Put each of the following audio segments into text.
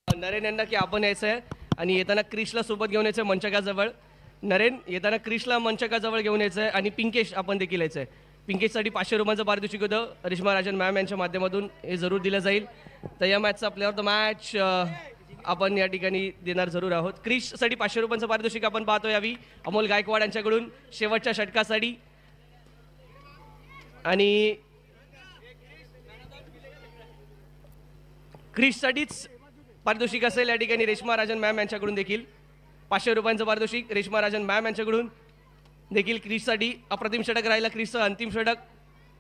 नरेन यांना की आपण यायचं आहे आणि येताना क्रिशला सोबत घेऊन यायचं आहे मंचकाजवळ. नरेन येताना क्रिशला मंचकाजवळ घेऊन यायचं आहे आणि पिंकेश आपण देखील यायचं आहे. पिंकेशसाठी 500 रुपयांचं पारितोषिक होतं रेश्मा राजन मॅम यांच्या माध्यमातून हे जरूर दिलं जाईल. तर या मॅचचा प्लेअर ऑफ द मॅच आपण या ठिकाणी देणार जरूर आहोत. क्रिशसाठी 500 रुपयांचं पारितोषिक आपण पाहतो यावी अमोल गायकवाड यांच्याकडून शेवटच्या षटकासाठी. आणि क्रिशसाठीच पारितोषिक असेल या ठिकाणी रेश्मा राजन मॅम यांच्याकडून देखील 500 रुपयांचं पारितोषिक रेश्मा राजन मॅम यांच्याकडून देखील. क्रिशसाठी अप्रतिम षटक राहिला, क्रिशचं अंतिम षटक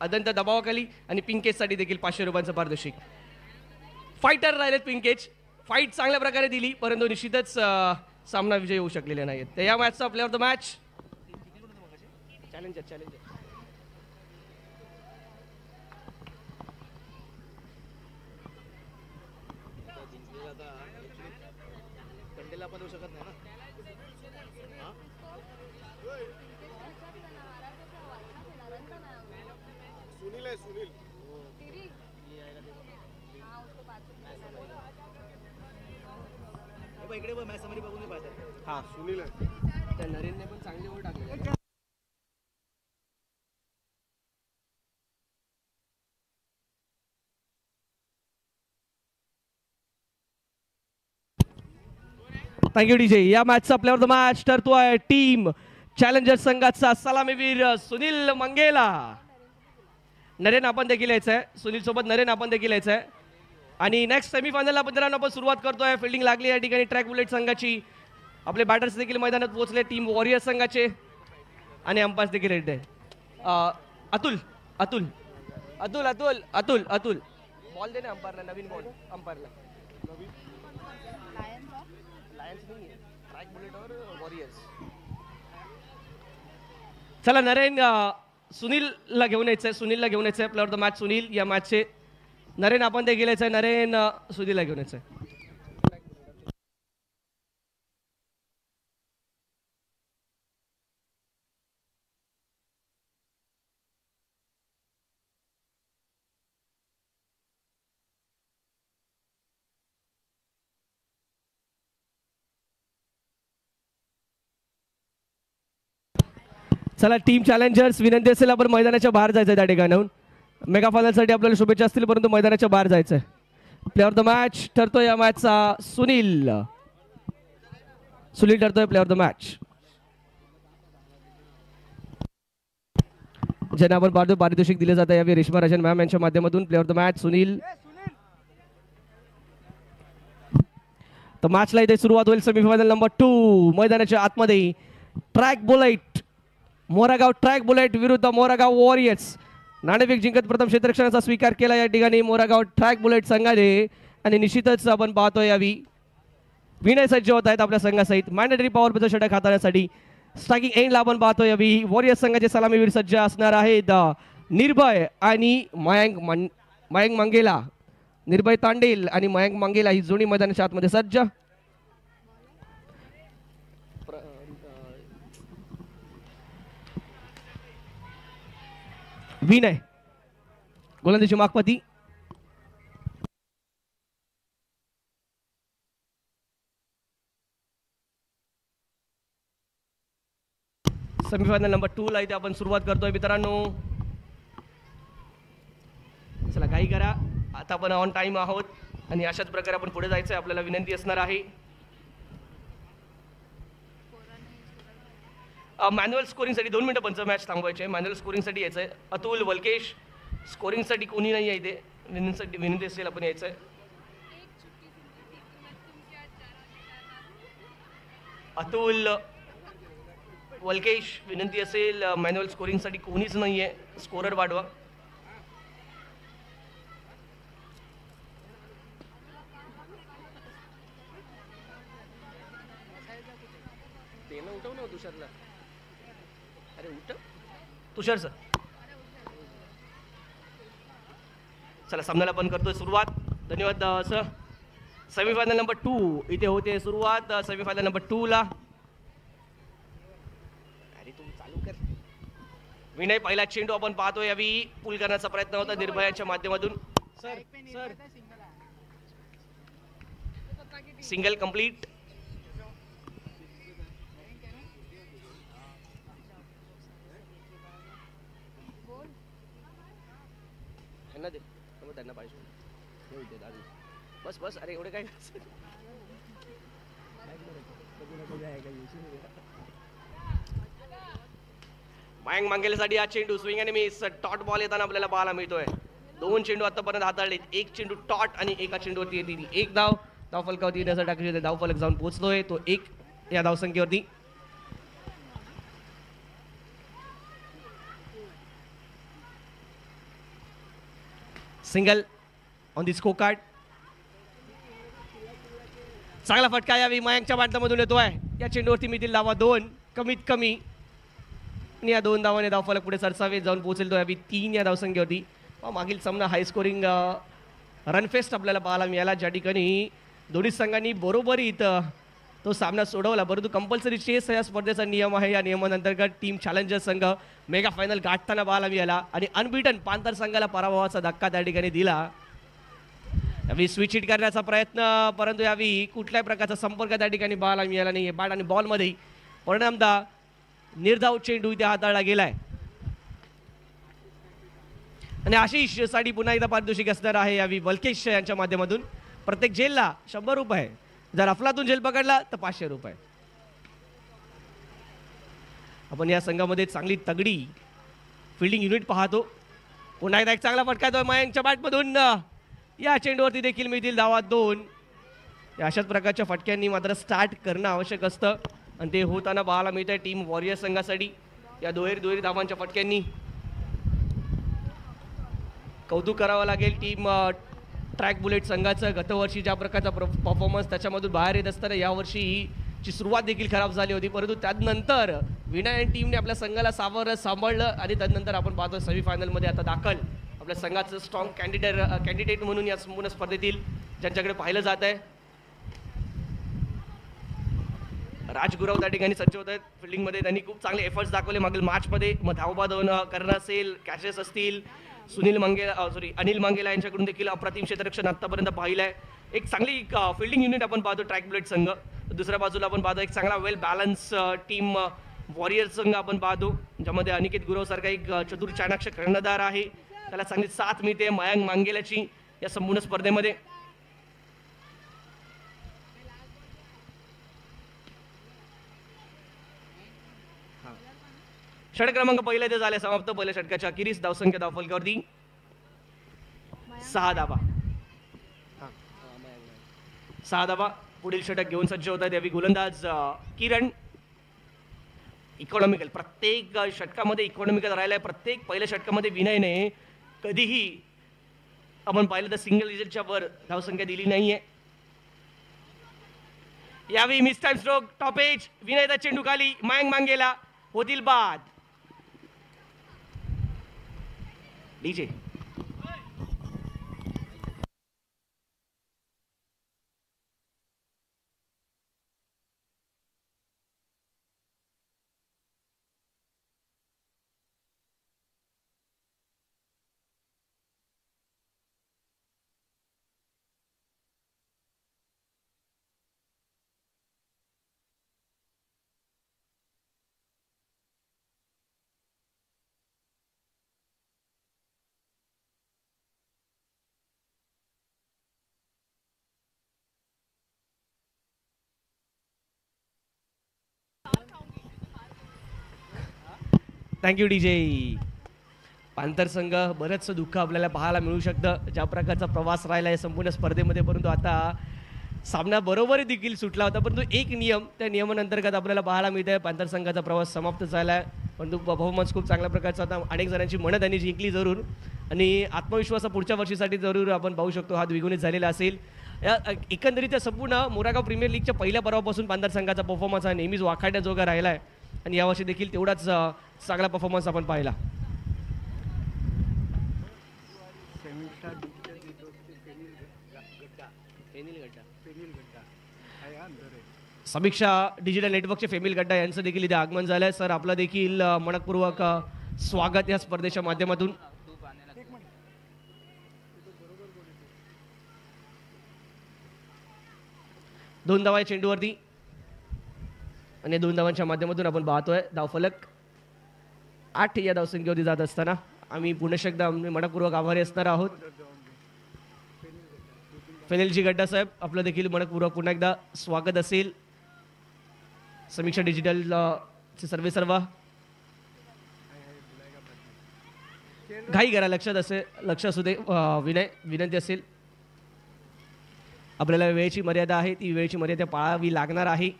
अत्यंत दबावाखाली. आणि पिंकेशसाठी देखील 500 रुपयांचं पारितोषिक. फायटर राहिलेत पिंकेश, फाईट चांगल्या प्रकारे दिली परंतु निश्चितच सामना विजय होऊ शकलेले नाहीत. तर या मॅचचा player of the match challenger इकडे मॅच समरी बघून पाहतात. हा सुनील त्या नरेनने पण चांगली ओळ टाकली. Thank you DJ. या मॅचचा प्लेअर ऑफ द मॅच ठरतोय टीम चॅलेंजर संघाचा सलामीवीर सुनील मंगेला. नरेन आपण देखील यायचंय, सुनील सोबत नरेन आपण देखील यायचंय. आणि नेक्स्ट सेमीफायनलला मित्रांनो आपण सुरुवात करतोय. फिल्डिंग लागली या ठिकाणी ट्रॅक बुलेट संघाची. आपले बॅटर्स देखील मैदानात पोहोचले टीम वॉरियर संघाचे आणि अंपायर्स देखील रेडी आहे. अतुल अतुल अतुल अतुल अतुल अतुल बॉल दे ना अंपायरला, नवीन बॉल अंपायरला. चला नरेन सुनीलला घेऊन यायचंय, सुनीलला घेऊन यायचंय. Player of the match Sunil या मॅचचे. नरेन आपण ते गेल्याचं आहे, नरेन सुनीलला घेऊन यायचंय. चला टीम चॅलेंजर्स, विनंती असेल आपण मैदानाच्या बाहेर जायचं त्या ठिकाणाहून. मेगा फायनलसाठी आपल्याला शुभेच्छा असतील परंतु मैदानाच्या बाहेर जायचं आहे. प्लेअर ऑफ द मॅच ठरतोय या मॅचचा सुनील. सुनील ठरतोय प्लेअर ऑफ द मॅच. ज्यांना आपण पारितोषिक दिले जात आहे यावेळी रेश्मा राजन मॅम यांच्या माध्यमातून. Player of the match Sunil. तर मॅचला इथे सुरुवात होईल. सेमीफायनल नंबर 2 मैदानाच्या आतमध्ये ट्रॅक बुलेट मोरागाव ट्रॅक बुलेट विरुद्ध मोरागाव वॉरियर्स. नाणेफेक जिंकत प्रथम क्षेत्ररक्षणाचा स्वीकार केला या ठिकाणी मोरागाव ट्रॅक बुलेट संघाने. आणि निश्चितच आपण पाहतोय यावी विनय सज्ज होत आहेत आपल्या संघासहित मॅन्डेटरी पॉवर प्लेचं षटक हाताळण्यासाठी. स्ट्रायकिंग एंडला आपण पाहतोय यावी वॉरियर्स संघाचे सलामीवीर सज्ज असणार आहेत निर्भय आणि मयंक मंगेला. निर्भय तांडेल आणि मयंक मंगेला ही जोडी मैदानाच्या आतमध्ये सज्ज. विनय गोलंदाजी मागपती. सेमीफायनल नंबर 2 ला इथे आपण सुरुवात करतोय मित्रांनो. चला काही करा, आता आपण ऑन टाइम आहोत आणि अशाच प्रकारे आपण पुढे जायचं आहे. आपल्याला विनंती असणार आहे मॅन्युअल स्कोरिंगसाठी 2 मिनिटं पंच मॅच थांबवायचे. मॅन्युअल स्कोरिंगसाठी यायचं आहे. अतुल वलकेश स्कोरिंगसाठी कोणी नाही आहे इथे. विनंती असेल आपण यायचं आहे. अतुल, वल्केश, विनंती असेल मॅन्युअल स्कोरिंगसाठी कोणीच नाहीये, स्कोरर वाढवा. उठव ना तुषारला. अरे उठव तुषार सर. चला सामन्याला पण करतोय सुरुवात. धन्यवाद सर. सेमीफायनल नंबर 2 इथे होते सुरुवात. सेमीफायनल नंबर 2 ला अरे तू चालू कर. विनय पहिला चेंडू आपण पाहतोय. यावी पूल करण्याचा प्रयत्न होता निर्भयांच्या माध्यमातून. Sir sir single complete. दे त्यांना पाहिजे. बस बस. अरे एवढे काय. मयंक मांगेलेसाठी हा चेंडू स्विंग आणि मिस. टॉट बॉल येताना आपल्याला पाहायला मिळतोय. 2 चेंडू आतापर्यंत हाताळलेत. 1 चेंडू टॉट आणि एका चेंडूवरती येते 1 धाव. धावफलकावरती नजर टाकली. धावफलक जाऊन पोहोचलोय तो 1 या धावसंख्येवरती. Single on the score card. चांगला फटका यावी मयंकच्या माध्यमातून येतोय. या चेंडूवरती मिळतील धावा 2 कमीत कमी. या 2 धावाने धावफलक पुढे सरसावे जाऊन पोहोचेल तो यावी 3 या धावसंख्येवरती. मागील सामना हाय स्कोरिंग रनफेस्ट आपल्याला पाहायला मिळाला, ज्या ठिकाणी दोन्ही संघांनी बरोबरीत तो सामना सोडवला. परंतु कंपल्सरी चेस या स्पर्धेचा नियम आहे. या नियमांतर्गत टीम चॅलेंजर संघ मेगा फायनल गाठताना पाहायला मिळाला आणि अनबीटन पांथर संघाला पराभवाचा धक्का त्या ठिकाणी दिला. यावेळी स्विच हिट करण्याचा प्रयत्न, परंतु यावेळी कुठल्याही प्रकारचा संपर्क त्या ठिकाणी पाहायला मिळाला नाही. बॅट आणि बॉलमध्ये परिणामदा निर्धाव चेंडू इथे हाताळला गेलाय. आणि आशिष साठी पुन्हा एकदा पारितोषिक असणार आहे यावेळी वल्केश यांच्या माध्यमातून. प्रत्येक जेलला 100 रुपये. जर अफलातून जेल पकडला तर 500 रुपये. आपण या संघामध्ये चांगली तगडी फिल्डिंग युनिट पाहतो. पुन्हा एकदा एक चांगला फटका येतोय मयंकच्या बॅटमधून. या चेंडूवरती देखील मिळतील धावा 2. अशाच प्रकारच्या फटक्यांनी मात्र स्टार्ट करणं आवश्यक असतं आणि ते होताना पाहायला मिळत आहे टीम वॉरियर संघासाठी. या दुहेरी धावांच्या फटक्यांनी कौतुक करावं लागेल टीम ट्रॅक बुलेट संघाचं. गतवर्षी ज्या प्रकारचा परफॉर्मन्स त्याच्यामधून बाहेर येत असताना यावर्षीची सुरुवात देखील खराब झाली होती, परंतु त्यानंतर विनय टीमने आपल्या संघाला सांभाळलं आणि त्यानंतर आपण पाहतो सेमीफायनलमध्ये आता दाखल आपल्या संघाचं स्ट्रॉंग कॅन्डिडेट म्हणून या संपूर्ण स्पर्धेतील ज्यांच्याकडे पाहिलं जात आहे. राजगुराव त्या ठिकाणी सज्ज होत आहेत फिल्डिंगमध्ये. त्यांनी खूप चांगले एफर्ट्स दाखवले मागील मॅचमध्ये. मग धावबाद करणं असेल, कॅचेस असतील. अनिल मांगेला यांच्याकडून देखील अप्रतिम क्षेत्ररक्षण आतापर्यंत पाहिलं आहे. एक चांगली फिल्डिंग युनिट आपण पाहतो ट्रॅक बुलेट संघ. दुसऱ्या बाजूला आपण पाहतो एक चांगला वेल बॅलन्स टीम वॉरियर संघ आपण पाहतो, ज्यामध्ये अनिकेत गुरव सारखा एक चतुर चाणाक्ष कर्णधार आहे. त्याला चांगली साथ मिळते मयंक मांगेलाची या संपूर्ण स्पर्धेमध्ये. षटक क्रमांक पहिल्या इथे झाले समाप्त. पहिल्या षटकाच्या अखेरीस धावसंख्या धावफलकावरती 6 धावा. 6 धावा. पुढील षटक घेऊन सज्ज होत आहेत यावी गोलंदाज किरण. इकॉनॉमिकल प्रत्येक षटकामध्ये इकॉनॉमिकल राहिलाय. प्रत्येक पहिल्या षटकामध्ये विनयने कधीही आपण पाहिलं तर सिंगल डिजिटच्या वर धावसंख्या दिली नाहीये. यावेळी मिस टाइम स्ट्रोक टॉपेज. विनयचा चेंडू खाली. मयंक मांगेला होतील बाद. DJ thank you DJ. पांथर संघ बरंचसं दुःख आपल्याला पाहायला मिळू शकतं, ज्या प्रकारचा प्रवास राहिला आहे संपूर्ण स्पर्धेमध्ये. परंतु आता सामना बरोबर देखील सुटला होता, परंतु एक नियम, त्या नियमांतर्गत आपल्याला पाहायला मिळत आहे पॅन्थर संघाचा प्रवास समाप्त झाला आहे. परंतु परफॉर्मन्स खूप चांगल्या प्रकारचा होता. अनेक जणांची मनं त्यांनी जिंकली जरूर आणि आत्मविश्वास पुढच्या वर्षीसाठी जरूर आपण पाहू शकतो हा द्विगुणित झालेला असेल. एकंदरीत संपूर्ण मोरागाव प्रीमियर लीगच्या पहिल्या पर्वापासून पॅन्थर संघाचा परफॉर्मन्स हा नेहमीच वाखाणण्याजोगा राहिला आहे आणि यावर्षी देखील तेवढाच चांगला परफॉर्मन्स आपण पाहिला. समीक्षा डिजिटल नेटवर्कचे फेमिल गड्डा यांचं देखील इथे आगमन झालं आहे. सर आपलं देखील मनपूर्वक स्वागत या स्पर्धेच्या माध्यमातून. दोन धावा चेंडूवरती आणि 2 धावांच्या माध्यमातून आपण पाहतोय धावफलक 8 या धावसंख्येवरती जात असताना आम्ही पुन्हा एकदा मनपूर्वक आभारी असणार आहोत. फेनेलजी गड्डा साहेब आपलं देखील मनपूर्वक पुन्हा एकदा स्वागत असेल. समीक्षा डिजिटल चे सर्व घाई करा, लक्ष असू दे. विनंती असेल, आपल्याला वेळेची मर्यादा आहे, ती वेळेची मर्यादा पाळावी लागणार आहे.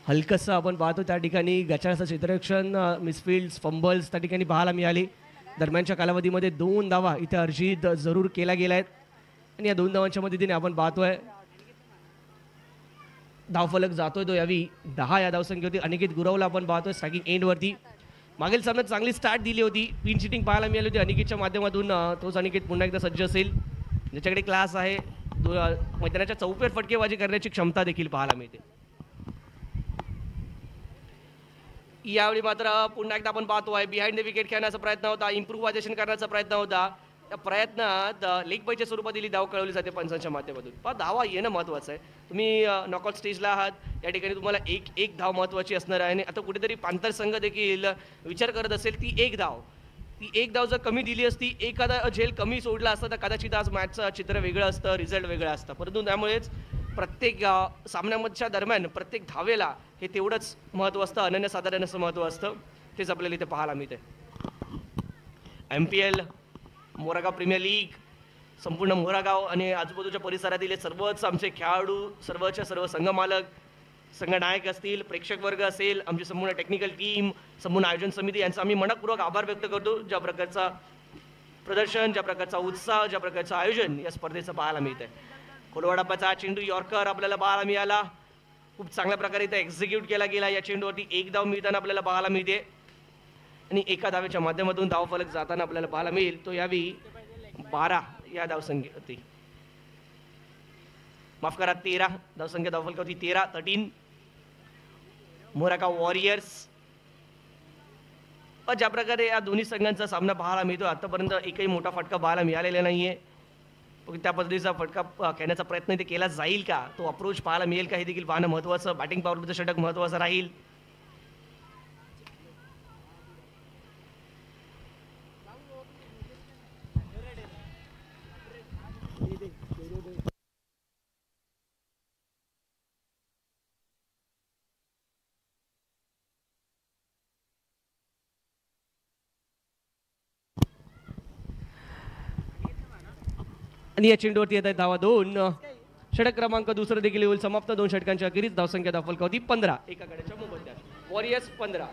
हलकसं आपण पाहतो त्या ठिकाणी गचाळाचं क्षेत्ररक्षण, मिसफिल्ड्स, फंबल्स त्या ठिकाणी पाहायला मिळाली. दरम्यानच्या कालावधीमध्ये 2 धावा इथे अर्जित जरूर केल्या गेल्या आहेत आणि या 2 धावांच्या मदतीने आपण पाहतोय धावफलक जातोय तो यावी 10 या धावसंख्येवरती. अनिकेत गुरवला आपण पाहतोय स्ट्रायकिंग एंडवरती. मागील सामन्यात चांगली स्टार्ट दिली होती, पिन शिटिंग पाहायला मिळाली होती अनिकेतच्या माध्यमातून. तोच अनिकेत पुन्हा एकदा सज्ज असेल, ज्याच्याकडे क्लास आहे. मैदानाच्या चौफेर फटकेबाजी करण्याची क्षमता देखील पाहायला मिळते. यावेळी मात्र पुन्हा एकदा आपण पाहतोय बिहाइंड द विकेट खेळण्याचा प्रयत्न होता, इम्प्रुव्हायझेशन करण्याचा प्रयत्न होता. त्या प्रयत्नात लेग बायच्या स्वरूपात दिली धाव कळवली जाते पंचांच्या माध्यमातून. पण धावा येणं महत्त्वाचं आहे. तुम्ही नॉकआउट स्टेजला आहात, या ठिकाणी तुम्हाला एक धाव महत्त्वाची असणार आहे आणि आता कुठेतरी पॅन्थर संघ देखील विचार करत असेल ती एक धाव जर कमी दिली असती, एखादा झेल कमी सोडला असता तर कदाचित आज मॅचचं चित्र वेगळं असतं, रिझल्ट वेगळं असतं. परंतु त्यामुळेच प्रत्येक सामन्याच्या दरम्यान प्रत्येक धावेला हे तेवढंच महत्त्व असतं, अनन्यसाधारण असं महत्त्व असतं. तेच आपल्याला इथे पाहायला मिळते. MPL मोरागाव प्रीमियर लीग संपूर्ण मोरागाव आणि आजूबाजूच्या परिसरातील सर्वच आमचे खेळाडू, सर्व संघमालक, संघनायक असतील, प्रेक्षक वर्ग असेल, आमची संपूर्ण टेक्निकल टीम, संपूर्ण आयोजन समिती यांचा आम्ही मनपूर्वक आभार व्यक्त करतो. ज्या प्रकारचा प्रदर्शन, ज्या प्रकारचा उत्साह, ज्या प्रकारचं आयोजन या स्पर्धेचं पाहायला मिळत आहे. कोलवाडापाचा चेंडू यॉर्कर आपल्याला पाहायला मिळाला, खूप चांगल्या प्रकारे इथे एक्झिक्यूट केला गेला. या चेंडूवरती 1 धाव मिळताना आपल्याला पाहायला मिळते आणि एका धावेच्या माध्यमातून धावफलक जाताना आपल्याला पाहायला मिळेल तो यावी 12 या धावसंख्येवरती, माफ करा 13 धावसंख्या धावफलकावरती 13 मोरागाव वॉरियर्स. ज्या प्रकारे या दोन्ही संघांचा सामना पाहायला मिळतो, आतापर्यंत एकही मोठा फटका पाहायला मिळालेला नाहीये. त्या पद्धतीचा फटका खेळण्याचा प्रयत्न इथे केला जाईल का, तो अप्रोच पाहायला मिळेल का, हे देखील पाहणं महत्त्वाचं. बॅटिंग पॉवरचं षटक महत्त्वाचं राहील. आणि या चेंडूवरती येत आहे धावा 2. षटक क्रमांक दुसरं देखील होईल समाप्त. 2 षटकांच्या अखेरीस धावसंख्या धावफलकावरती 15 एका गड्याच्या मोबदल्यात. Warriors 15.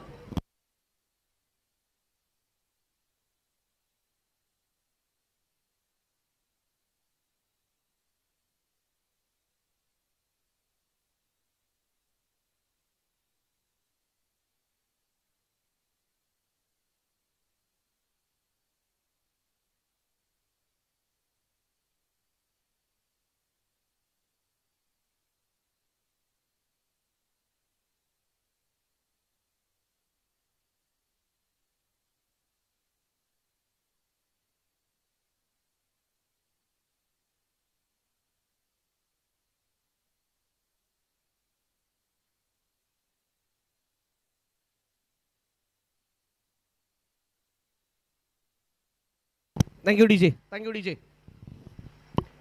Thank you DJ.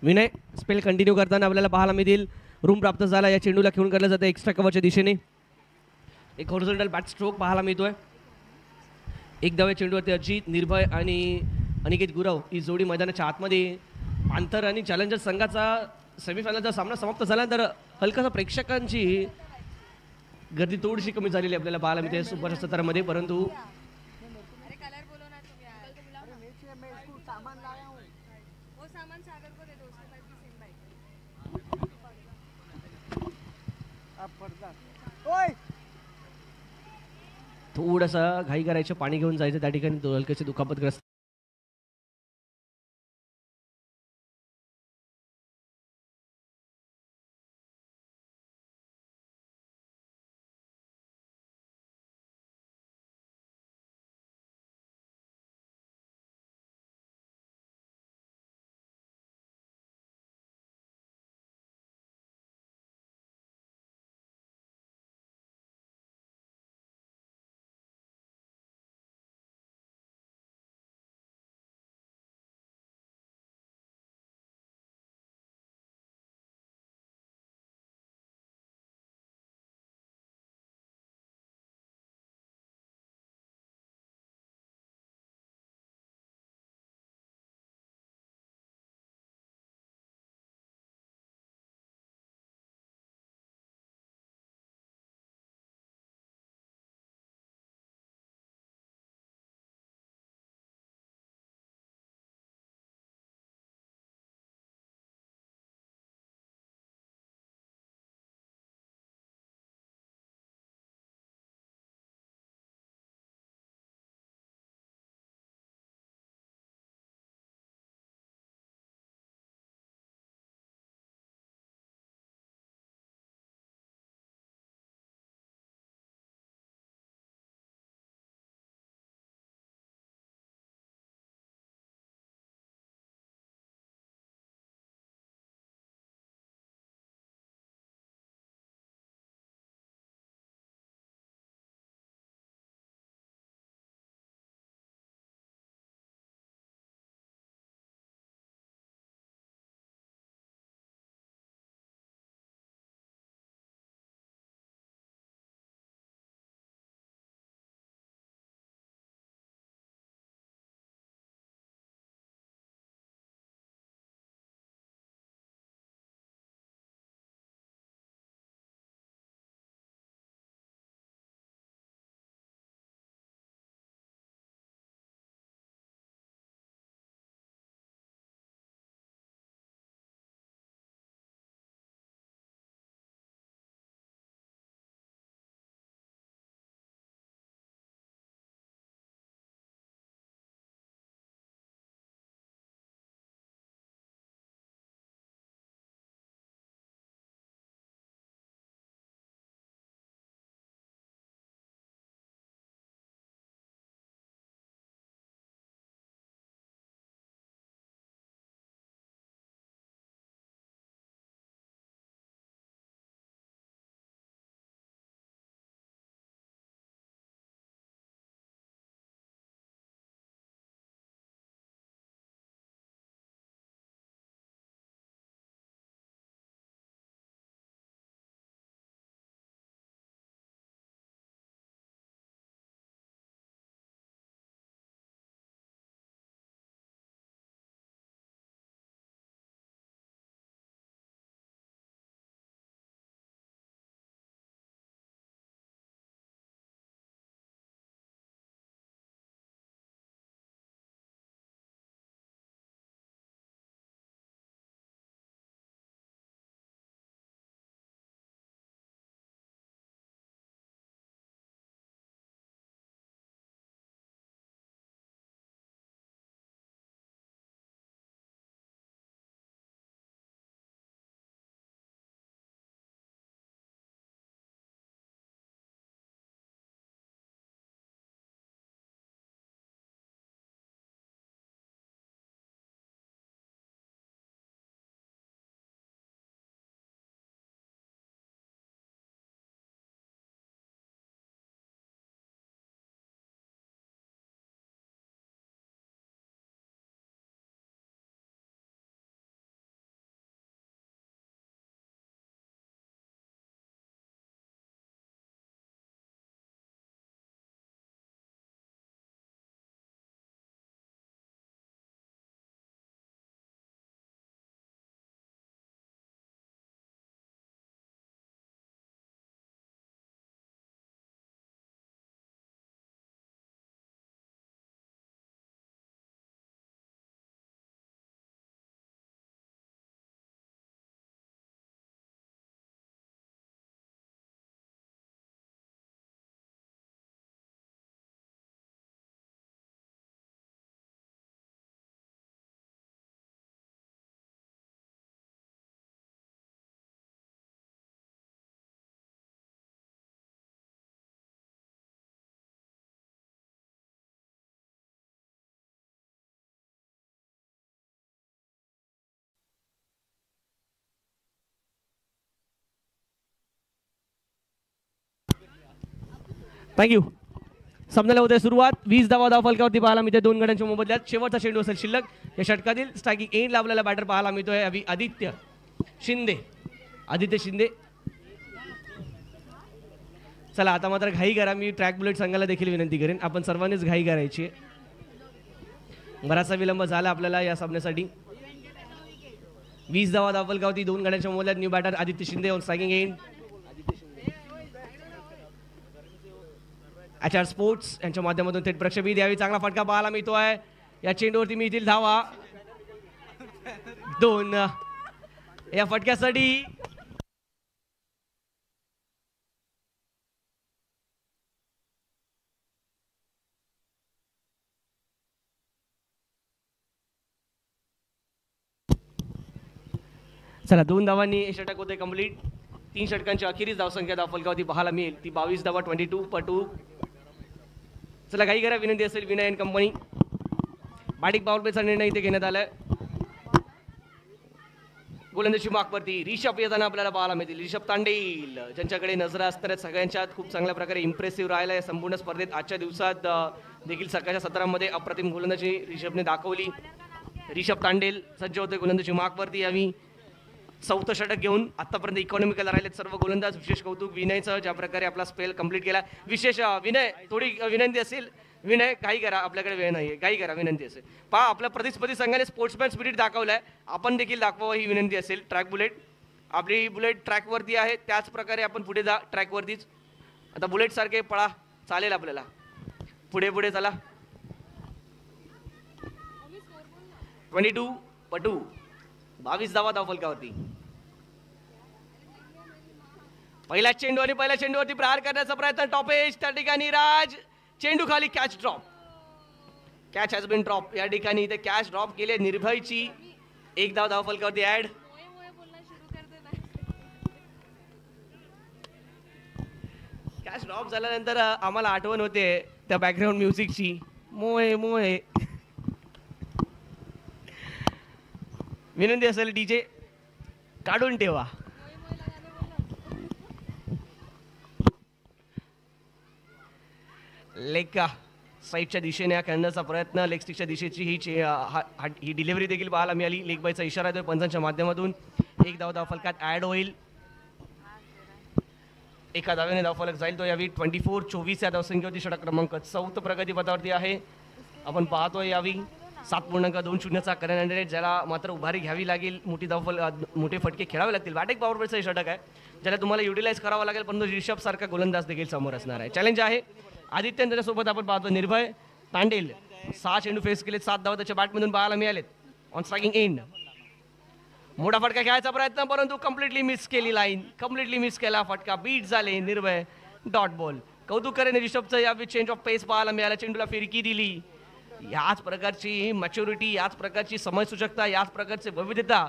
Vinay spell continue करताना आपल्याला पाहायला मिळतील रूम प्राप्त झाला. या चेंडूला खेळून काढलं जातं एक्स्ट्रा कव्हरच्या दिशेने. एक हॉरिझॉन्टल बॅट स्ट्रोक पाहायला मिळतोय. एक धाव या चेंडूवरती अजित निर्भय आणि अनिकेत गुरव ही जोडी मैदानाच्या आतमध्ये. पांथर आणि चॅलेंजर संघाचा सेमीफायनलचा सामना समाप्त झाल्यानंतर हलकासा प्रेक्षकांची गर्दी थोडीशी कमी झालेली आपल्याला पाहायला मिळते सुपर 17 मध्ये. परंतु अरे कलर बोलो ना तुम यार नीचे मैं इसको सामान लाया हूं वो सामान सागर को दे दो उसके बाद की सिम बाइक अब पर्दा ओए थोडासा घाई करायचं पाणी घेऊन जायचं त्या ठिकाणी हलक्याची दुखापतग्रस्त थँक्यू. सामन्याला होते सुरुवात. 20 धावा फलकावरती पाहायला मिळते दोन गड्यांच्या मोबदल्यात. शेवटचा चेंडू असेल शिल्लक या षटकातील. स्ट्रायकिंग एंडला आपल्याला बॅटर पाहायला मिळतोय आदित्य शिंदे. चला आता मात्र घाई करा. मी ट्रॅक बुलेट संघाला देखील विनंती करेन, आपण सर्वांनीच घाई करायची. बराचसा विलंब झाला आपल्याला या सामन्यासाठी. 20 धावा फलकावरती दोन गड्यांच्या मोबदल्यात. New batter Aditya Shinde on striking end. आचार स्पोर्ट्स यांच्या माध्यमातून थेट प्रक्षेपित. यावेळी चांगला फटका पाहायला मिळतोय. या चेंडूवरती मिळतील धावा 2. या फटक्यासाठी चला 2 धावांनी हे षटक होते कंप्लीट. 3 षटकांची अखेरीच धावसंख्या फलकावरती पाहायला मिळेल ती 22 धावा 22/2. चला काही करा विनंती असेल Vinay and company. Batting power प्लेचा निर्णय इथे घेण्यात आलाय. गोलंदाजी मागवरती रिषभ येताना आपल्याला पाहायला मिळतील. रिषभ तांडेल ज्यांच्याकडे नजरा असणाऱ्या सगळ्यांच्यात खूप चांगल्या प्रकारे इम्प्रेसिव्ह राहिला आहे संपूर्ण स्पर्धेत. आजच्या दिवसात देखील सकाळच्या सत्रामध्ये अप्रतिम गोलंदाजी रिषभने दाखवली. रिषभ तांडेल सज्ज होते गोलंदाजी मागवरती. यावी 4थं षटक घेऊन आतापर्यंत इकॉनॉमिकल राहिलेत सर्व गोलंदाज. विशेष कौतुक विनयचं ज्या प्रकारे आपला स्पेल कंप्लीट केला. विशेष विनय थोडी विनंती असेल विनय काही करा, आपल्याकडे वेळ नाहीये, काही करा विनंती असेल. पहा आपल्या प्रतिस्पर्धी संघाने स्पोर्ट्समॅन स्पिरिट दाखवलाय, आपण देखील दाखवावं ही विनंती असेल. ट्रॅक बुलेट आपली बुलेट ट्रॅकवरती आहे त्याच प्रकारे आपण पुढे जा ट्रॅकवरतीच. आता बुलेट सारखे पळा चालेल आपल्याला. पुढे पुढे चला. 22/2 22 धावा फलकावरती. पहिला चेंडू आणि पहिल्या चेंडूवरती प्रहार करण्याचा प्रयत्न. टॉपेज त्या ठिकाणी राज. चेंडू खाली catch drop. Catch has been drop. या ठिकाणी इथे कॅच ड्रॉप केले. निर्भयची 1 धाव फलकावरती ऍड. कॅच ड्रॉप झाल्यानंतर आम्हाला आठवण होते त्या बॅकग्राऊंड म्युझिकची. मोये मोये. विनंती असेल डीजे काढून ठेवा. लेग साईडच्या दिशेने खेळण्याचा प्रयत्न. लेग स्टिकच्या दिशेची ही डिलिव्हरी देखील पाहायला मिळाली. लेग बायचा इशारा येतोय पंचांच्या माध्यमातून. 1 धाव फलकात ऍड होईल. एका धाव्याने धावफलक जाईल तो यावी. 24-24 या धावसंख्येवरती षटक क्रमांक 4 प्रगतीपथावरती आहे. आपण पाहतोय यावी 7.20चा करंट रेट, ज्याला मात्र उभारी घ्यावी लागेल. मोठे फटके खेळावे लागतील. बॅटिंग पॉवर प्लेचं हे षटक आहे ज्याला तुम्हाला युटिलाइज करावं लागेल, परंतु रिषभ सारखा गोलंदाज देखील समोर असणार आहे. चॅलेंज आहे आदित्य त्याच्यासोबत. आपण पाहतो निर्भय तांडेल 6 चेंडू फेस केलेत. 7 धावा त्याच्या बॅटमधून पाहायला मिळालेत ऑन स्ट्रायकिंग एंड. मोठा फटका खेळायचा प्रयत्न परंतु कम्प्लिटली मिस केली लाईन. कम्प्लिटली मिस केला फटका. बीट झाले निर्भय. Dot ball. कौतुक करेन रिषभचं. यावेळी चेंज ऑफ पेस पाहायला मिळाला. चेंडूला फिरकी दिली. याच प्रकारची मॅच्युरिटी, याच प्रकारची समयसूचकता, याच प्रकारची वैविध्यता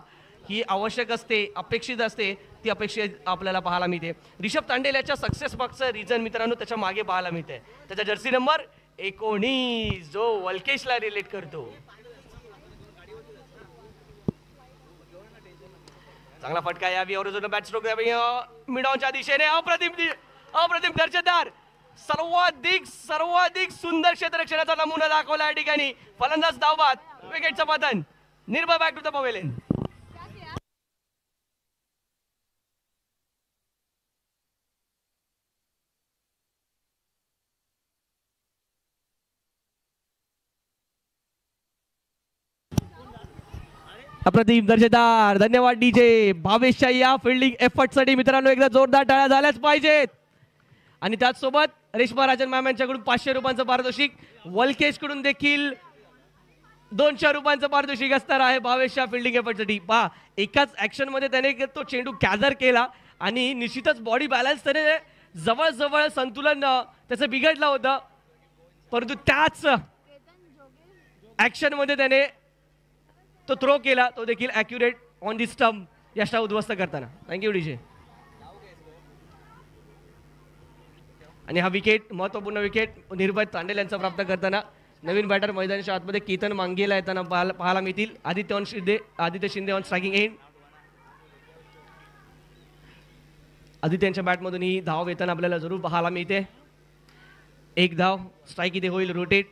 ही आवश्यक असते, अपेक्षित असते. ती अपेक्षित आपल्याला पाहायला मिळते. रिषभ तांडेल याच्या सक्सेस मागचं रिझन मित्रांनो त्याच्या मागे पाहायला मिळते. त्याचा जर्सी नंबर 19 जो वल्केशला रिलेट करतो. चांगला फटका यावी. ओरिजिनल बॅट स्ट्रोक यावी मिडॉनच्या दिशेने. अप्रतिम दर्जेदार सर्वाधिक सुंदर क्षेत्ररक्षणाचा नमुना दाखवला या ठिकाणी. फलंदाज धावबाद. विकेटचं पतन. निर्भय बॅक टू द पवेलियन. अप्रतिम दर्जेदार. धन्यवाद डीजे. भावेशच्या या फिल्डिंग एफर्टसाठी मित्रांनो एकदा जोरदार टाळ्या झाल्याच पाहिजेत. आणि त्याचसोबत रेश्मा राजन मॅम यांच्याकडून 500 रुपयांचं पारितोषिक. वल्केश कडून देखील 200 रुपयांचं पारितोषिक असणार आहे भावेशच्या फिल्डिंग एफर्टसाठी. पहा एकाच ऍक्शन मध्ये त्याने तो चेंडू गॅदर केला आणि निश्चितच बॉडी बॅलन्स त्याने जवळ संतुलन त्याचं बिघडलं होतं, परंतु त्याच ऍक्शन मध्ये त्याने तो थ्रो केला, तो देखील ॲक्युरेट ऑन दी स्टंप यशा उद्ध्वस्त करताना. Thank you DJ. आणि हा विकेट महत्वपूर्ण विकेट निर्भय तांडेल यांचा प्राप्त करताना नवीन बॅटर मैदानाच्या आतमध्ये केतन मांगेला येताना पाहायला मिळतील. Aditya Shinde on striking end. Aditya यांच्या बॅटमधून ही धाव येताना आपल्याला जरूर पाहायला मिळते. एक धाव. स्ट्राईक इथे होईल रोटेट.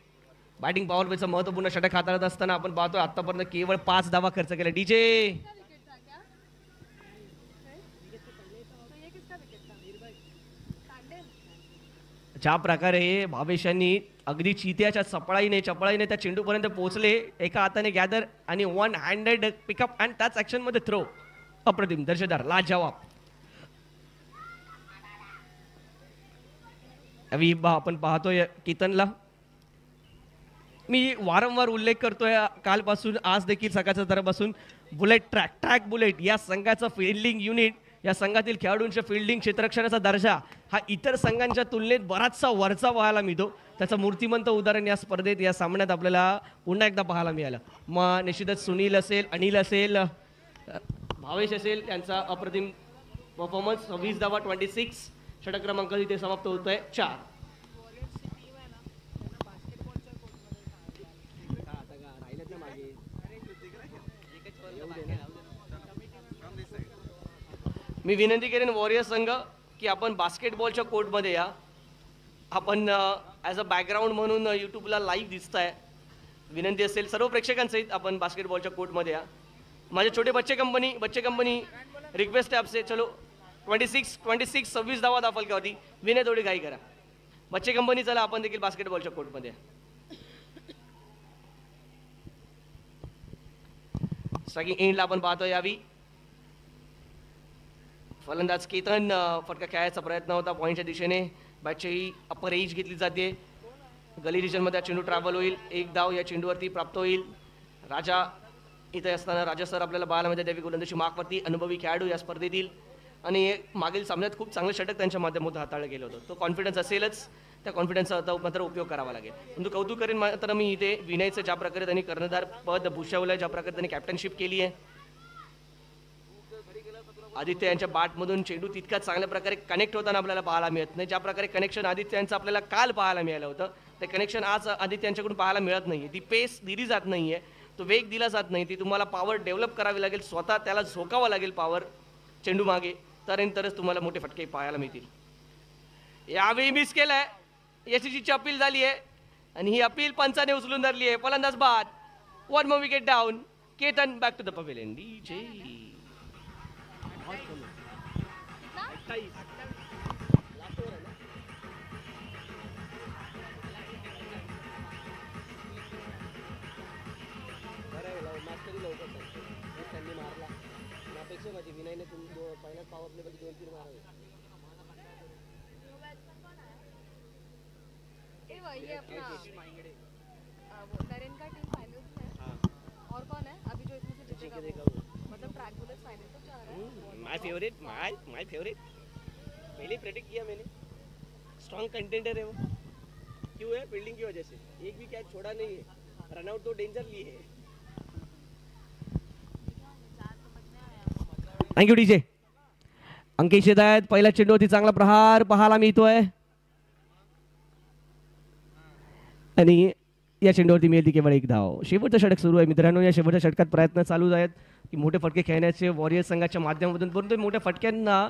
बॅटिंग पॉवर प्लेचं महत्त्वपूर्ण षटक हाताळत असताना आपण पाहतोय आतापर्यंत केवळ 5 धावा खर्च केल्या. डीजे विकेट था क्या तो ये किसका विकेट था कांडे ज्या प्रकारे भावेश यांनी अगदी चित्याच्या चपळाईने त्या चेंडूपर्यंत पोहोचले. एका हाताने गॅदर आणि वन हँडेड पिकअप अँड त्याच ऍक्शन मध्ये थ्रो. अप्रतिम, दर्जेदार, लाजवाब. आपण पाहतोय केतनला. मी वारंवार उल्लेख करतोय कालपासून आज देखील सकाळच्या तरपासून बुलेट ट्रॅक बुलेट या संघाचं फिल्डिंग युनिट, या संघातील खेळाडूंच्या फिल्डिंग क्षेत्ररक्षणाचा दर्जा हा इतर संघांच्या तुलनेत बराचसा वरचा पाहायला मिळतो. त्याचं मूर्तिमंत उदाहरण या स्पर्धेत, या सामन्यात आपल्याला पुन्हा एकदा पाहायला मिळालं. मग निश्चितच सुनील असेल, अनिल असेल, भावेश असेल, त्यांचा अप्रतिम परफॉर्मन्स. 26 धावा, 26. षटक क्रमांक इथे समाप्त होत आहे 4. मी विनंती करेन वॉरियर संघ की आपण बास्केटबॉलच्या कोर्टमध्ये या. आपण ॲज अ बॅकग्राऊंड म्हणून यूट्यूबला लाईव्ह दिसताय. विनंती असेल सर्व प्रेक्षकांसहित आपण बास्केटबॉलच्या कोर्टमध्ये या. माझे छोटे बच्चे कंपनी रिक्वेस्ट आहे आपसे. चलो 26 26 धावा दाखल का होती. विनय थोडी घाई करा. बच्चे कंपनी चला आपण देखील बास्केटबॉलच्या कोर्टमध्ये या. स्ट्रायकिंग एंडला आपण पाहतो यावी. फलंदाज केतन फटका खेळायचा प्रयत्न होता पॉईंटच्या दिशेने. बॅटची अपर एज घेतली जाते. गली रिजनमध्ये चेंडू ट्रॅव्हल होईल. एक धाव या चेंडूवरती प्राप्त होईल. राजा इथे असताना राजा सर आपल्याला पाहायला मिळते. देवी गोलंदाजी मार्कवरती अनुभवी खेळाडू या स्पर्धेतील, आणि मागील सामन्यात खूप चांगलं षटक त्यांच्या माध्यमातून हाताळलं गेलं होतं. तो कॉन्फिडन्स असेलच, त्या कॉन्फिडन्सचा आता मात्र उपयोग करावा लागेल. परंतु कौतुक करेन मात्र मी इथे विनयचं, ज्या प्रकारे त्यांनी कर्णधार पद भूषवलं, ज्या प्रकारे त्यांनी कॅप्टनशिप केली आहे. आदित्य यांच्या बॅटमधून चेंडू तितक्या चांगल्या प्रकारे कनेक्ट होताना आपल्याला पाहायला मिळत नाही. ज्या प्रकारे कनेक्शन आदित्य यांचं आपल्याला काल पाहायला मिळालं होतं, ते कनेक्शन आज आदित्य यांच्याकडून पाहायला मिळत नाहीये. ती पेस दिली जात नाहीये, तो वेग दिला जात नाही. ती तुम्हाला पॉवर डेव्हलप करावी लागेल, स्वतः त्याला झोकावं लागेल पॉवर चेंडू मागे, तरच तुम्हाला मोठे फटके पाहायला मिळतील. यावेळी मिस केलंय, यशस्वीची अपील झाली आहे आणि ही अपील पंचाने उचलून धरली आहे. फलंदाज बाद. 1 more wicket down. Ketan back to the pavilion. DJ विनयने पहिल्या पॉवर प्ले मध्ये 2-3 मारावे. ये अपना वो नरेन का टीम फाइनल्स में है. और कौन है अभी जो इसमें से जीतेगा वो? मतलब ट्रैक बुलेट फाइनल तक जा रहा है. माय फेवरेट पहले प्रेडिक्ट किया मैंने. स्ट्रॉन्ग कंटेंडर है वो. क्यों है? फील्डिंग की वजह से. एक भी कैच छोड़ा नहीं है. रनआउट तो डेंजर लिए है. Thank you DJ. अंकित येत आहेत. पहिल्या चेंडूवरती चांगला प्रहार पाहायला मिळतोय आणि या चेंडूवरती मिळते केवळ एक धाव. शेवटचं षटक सुरू आहे मित्रांनो. या शेवटच्या षटकात प्रयत्न चालू आहेत की मोठे फटके खेळण्याचे वॉरियर संघाच्या माध्यमातून, परंतु मोठ्या फटक्यांना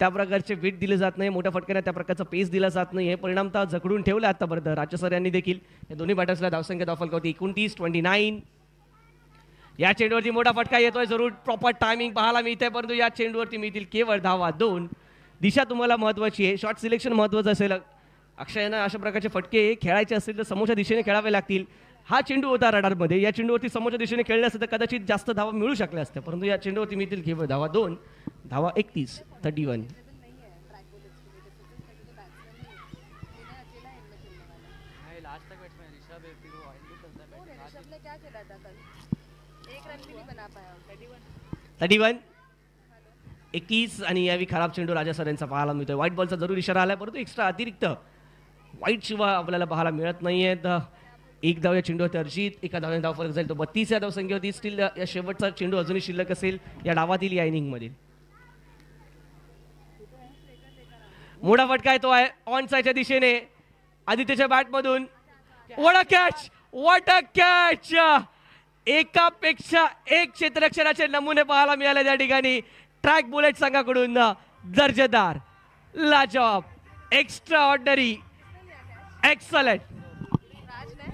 त्या प्रकारचे वेट दिले जात नाही, मोठ्या फटक्यांना त्या प्रकारचा पेस दिला जात नाही. हे परिणामतः जखडून ठेवलं आतापर्यंत राज्य सर यांनी देखील. या दोन्ही बॅटर्सला धावसंख्या दाखल होती 29-29. या चेंडूवरती मोठा फटका येतोय. जरूर प्रॉपर टायमिंग पाहायला मिळते, परंतु या चेंडूवरती मिळतील केवळ धावा 2. दिशा तुम्हाला महत्वाची आहे, शॉट सिलेक्शन महत्वाचं असेल. अक्षयना अशा प्रकारचे फटके खेळायचे असतील तर समोरच्या दिशेने खेळावे लागतील. हा चेंडू होता रडारमध्ये. या चेंडूवरती समोरच्या दिशेने खेळले असते तर कदाचित जास्त धावा मिळू शकल्या असत्या, परंतु या चेंडूवरती मिळतील केवळ धावा 2. धावा 31-31. क्या खेला था कल? एक रन भी नहीं बना पाया. 31 आणि यावी खराब चेंडू राजा सर यांचा पाहायला मिळतोय. व्हाईट बॉलचा जरूर इशारा आलाय, परंतु एक्स्ट्रा अतिरिक्त व्हाईट शिवाय आपल्याला पाहायला मिळत नाहीये. एक धाव या चेंडूवरती अर्जित, एका धावाने धाव फरक जाईल तो 32 या धावसंख्येवरती. स्टील या शेवटचा चेंडू अजूनही शिल्लक असेल या डावातील, या इनिंगमधील. मोठा फटका येतो आहे ऑन साइडच्या दिशेने आदित्यच्या बॅटमधून. What a catch. एकापेक्षा एक क्षेत्ररक्षणाचे नमुने पाहायला मिळाले त्या ठिकाणी. ट्रॅक बुलेट संघाकडून दर्जेदार, लाजवाब, एक्स्ट्रा ऑर्डिनरी एक्सलेंट. राज ने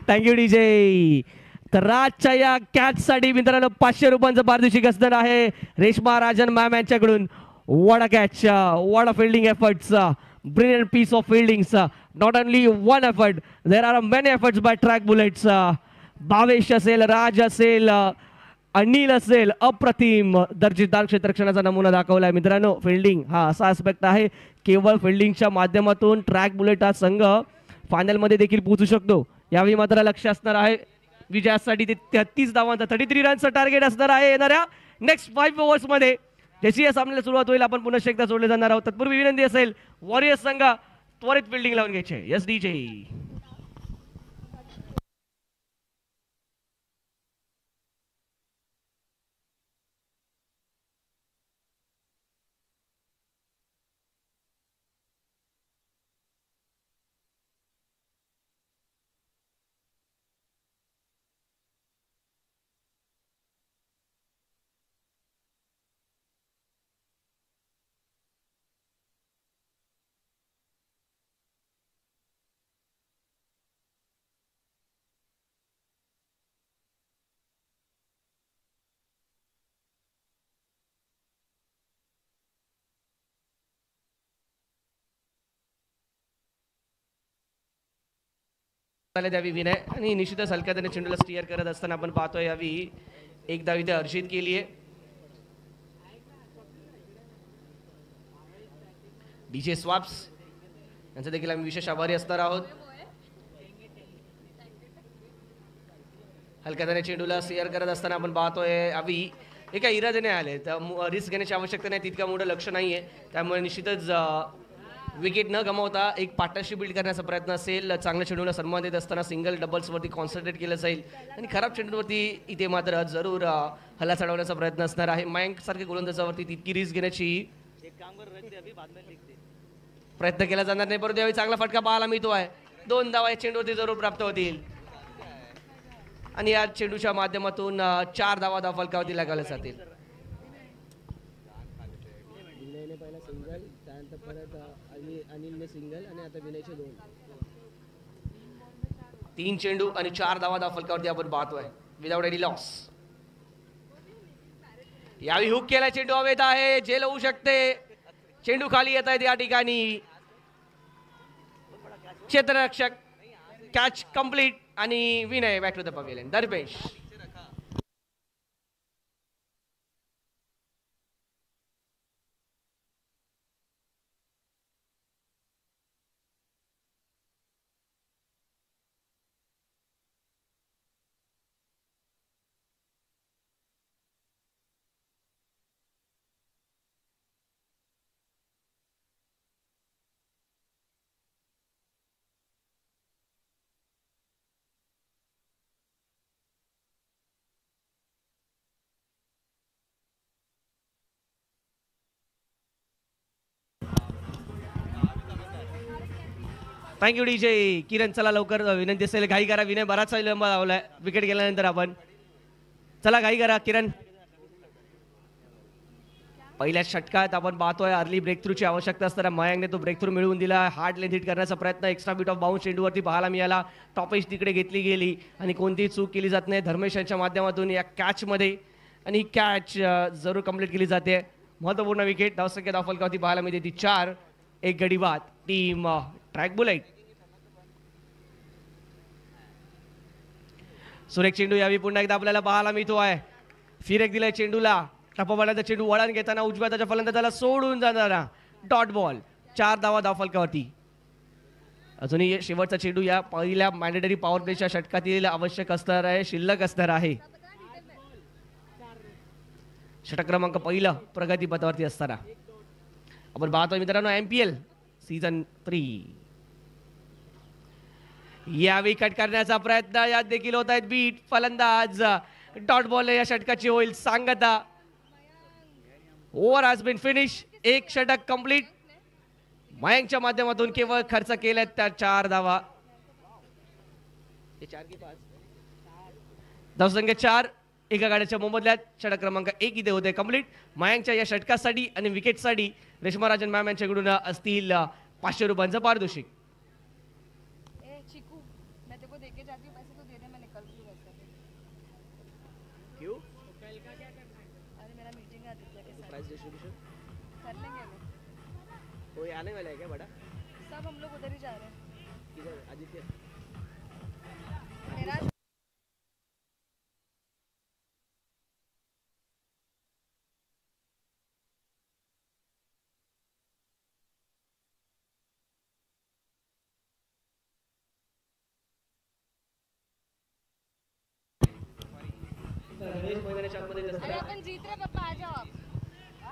थँक्यू डीजे. तर राजच्या या कॅच साठी मित्रांनो 500 रुपयांचं पारितोषिक असणार आहे रेश्मा राजन मॅम यांच्याकडून. What a catch, what a fielding efforts, brilliant piece of fieldings. Not only one effort, there are many efforts by track bullets. Bhavesh असेल, राज असेल, अनिल असेल, अप्रतिम दर्जेदार क्षेत्ररक्षणाचा नमुना दाखवलाय मित्रांनो. फिल्डिंग हा असा आस्पेक्ट आहे, केवळ फिल्डिंगच्या माध्यमातून ट्रॅक बुलेट हा संघ फायनलमध्ये देखील पोहोचू शकतो. यावेळी मात्र लक्ष असणार आहे विजयासाठी ते 33 धावांचा 33 रनचं टार्गेट असणार आहे येणाऱ्या नेक्स्ट 5 ओव्हर्समध्ये. जशी या सामन्याला सुरुवात होईल आपण पुन्हा एकदा जोडले जाणार आहोत. तत्पूर्वी विनंती असेल वॉरियर्स संघ त्वरित फिल्डिंग लावून घ्यायचे. Yes DJ. द्यावी विनय आणि निश्चितच हलक्या त्याने चेंडूला स्टिअर करत असताना आपण पाहतोय यावी एक धाव इथे हर्षित केली आहे. डीजे स्वाप्स यांचा देखील आम्ही विशेष आभारी असणार आहोत. हलक्या त्याने चेंडूला स्टिअर करत असताना आपण पाहतोय यावी एका इराद्याने आले तर रिस्क घेण्याची आवश्यकता नाही, तितका मोठं लक्ष नाहीये. त्यामुळे निश्चितच विकेट न गमावता एक पार्टनरशिप बिल्ड करण्याचा प्रयत्न असेल. चांगल्या चेंडूला सन्मान देत असताना सिंगल डबल्सवरती कॉन्सन्ट्रेट केलं जाईल आणि खराब चेंडूवरती इथे मात्र जरूर हल्ला चढवण्याचा प्रयत्न असणार आहे. मयंक सारखे गोलंदाजावरती तितकी रिस्क घेण्याची प्रयत्न केला जाणार नाही. परंतु यावेळी चांगला फटका पाहायला मिळतो आहे. 2 धावा या चेंडूवरती जरूर प्राप्त होतील आणि या चेंडूच्या माध्यमातून 4 धावा फलकावरती लागायला जातील. अनिलने सिंगल आणि आता विनयचे 2. 3 चेंडू आणि 4 धावा फलकावरती आपण पाहतोय विदाउट एनी लॉस. यावेळी हुक केला चेंडू हवेत आहे, झेल होऊ शकते. चेंडू खाली येत आहेत या ठिकाणी. क्षेत्ररक्षक कॅच कंप्लीट आणि Vinay back to the pavilion. दरपेश थँक्यू डीजे. किरण चला लवकर विनंती असेल घाई करा. विनय बराच लंबा लावलाय विकेट गेल्यानंतर आपण. चला घाई करा किरण. पहिल्या षटकात आपण पाहतोय अर्ली ब्रेक थ्रूची आवश्यकता असताना मयांकने तो ब्रेक थ्रू मिळवून दिला. हार्ड लेंथ हिट करण्याचा प्रयत्न एक्स्ट्रा बीट ऑफ बाउन्स चेंडूवरती पाहायला मिळाला. टॉप एज तिकडे घेतली गेली आणि कोणतीही चूक केली जात नाही धर्मेश यांच्या माध्यमातून या कॅचमध्ये आणि कॅच जरूर कंप्लीट केली जाते. महत्वपूर्ण विकेट. धावसंख्या धावफलकावरती पाहायला मिळते ती 4. 1 गडी बाद टीम ट्रॅक बुलेट. सुरेख चेंडू यावी पुन्हा एकदा आपल्याला पाहायला मिळतो आहे. फिरेक दिलाय चेंडूला. टप्पाबाळ्याचा चेंडू वळण घेताना उजव्या त्याच्या फलंदाजाला सोडून जाणारा डॉट बॉल. 4 धावा धावफलकावरती. अजूनही शेवटचा चेंडू या पहिल्या मॅन्डेटरी पॉवर प्लेच्या षटकातील आवश्यक असणार आहे, शिल्लक असणार आहे. षटक क्रमांक पहिला प्रगती पथावरती असताना आपण पाहतोय मित्रांनो MPL सीझन 3. यावेळी कट करण्याचा प्रयत्न यात देखील होत आहेत बीट. फलंदाज डॉट बॉल या षटकाची होईल सांगता. Over has bin finish. 1 षटक कंप्लीट. मयांकच्या माध्यमातून केवळ खर्च केल्यात त्या 4 धावा. ये 4 की 5 धावसंख्या 4 एका गाड्याच्या मोबदल्यात. षटक क्रमांक 1 इथे होते कंप्लीट. मयांकच्या या षटकासाठी आणि विकेटसाठी रेश्मा राजन मॅम यांच्याकडून असतील 500 रुपयांचं पारितोषिक. ए चिकू मैं तेरे को देके जाती हूँ पैसे तो दे दे मैं निकल रही हूँ वैसे. क्यों अरे मेरा मीटिंग है आदित्य के साथ प्राइस डिस्ट्रीब्यूशन कर लेंगे ना. कोई आने वाला है क्या बड़ा सब हम लोग उधर ही जा रहे हैं. किधर आदित्य मेरा अरे अपन जीत रहे पापा आ जाओ आप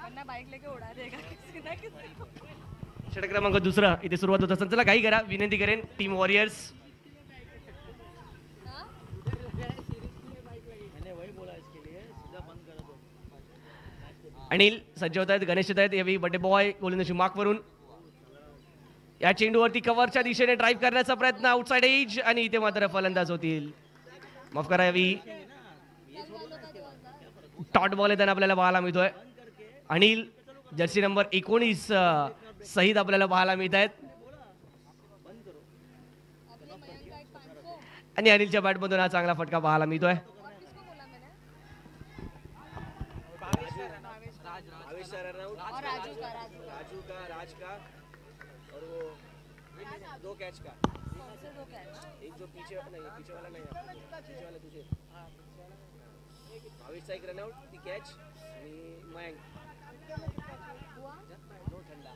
वरना बाइक लेके उड़ा देगा किसी ना किसी को. षटक क्रमांक 2 इथे सुरुवात होत असताना चला काही करा. विनंती करेन टीम वॉरियर्स. हाँ? मैंने वही बोला इसके लिए सीधा बंद कर दो. अनिल सज्ज होत आहेत. गणेश येत आहेत. यावेळी बड्डे बॉय गोलंदाजी मार्कवरून या चेंडूवरती कव्हरच्या दिशेने ड्राईव्ह करण्याचा प्रयत्न आउटसाइड एज आणि इथे मात्र फलंदाज होतील. माफ करा. यावेळी टॉट बॉल आहे त्यांना आपल्याला पाहायला मिळतोय. अनिल जर्सी नंबर 19 सहित आपल्याला पाहायला मिळत आहेत. अपने मयंक का एक 500 आणि अनिलच्या बॅटमधून हा चांगला फटका पाहायला मिळतोय. और किसको बोला मैंने आवेश सर राउट और राजू का राजू का राज का और वो 2 कैच का. कौन से 2 कैच. एक जो पीछे नहीं पीछे वाला नहीं पीछे वाला तुझे आवेशचा एक रनआउट ती कॅच आणि मयंक हुआ नो थंडा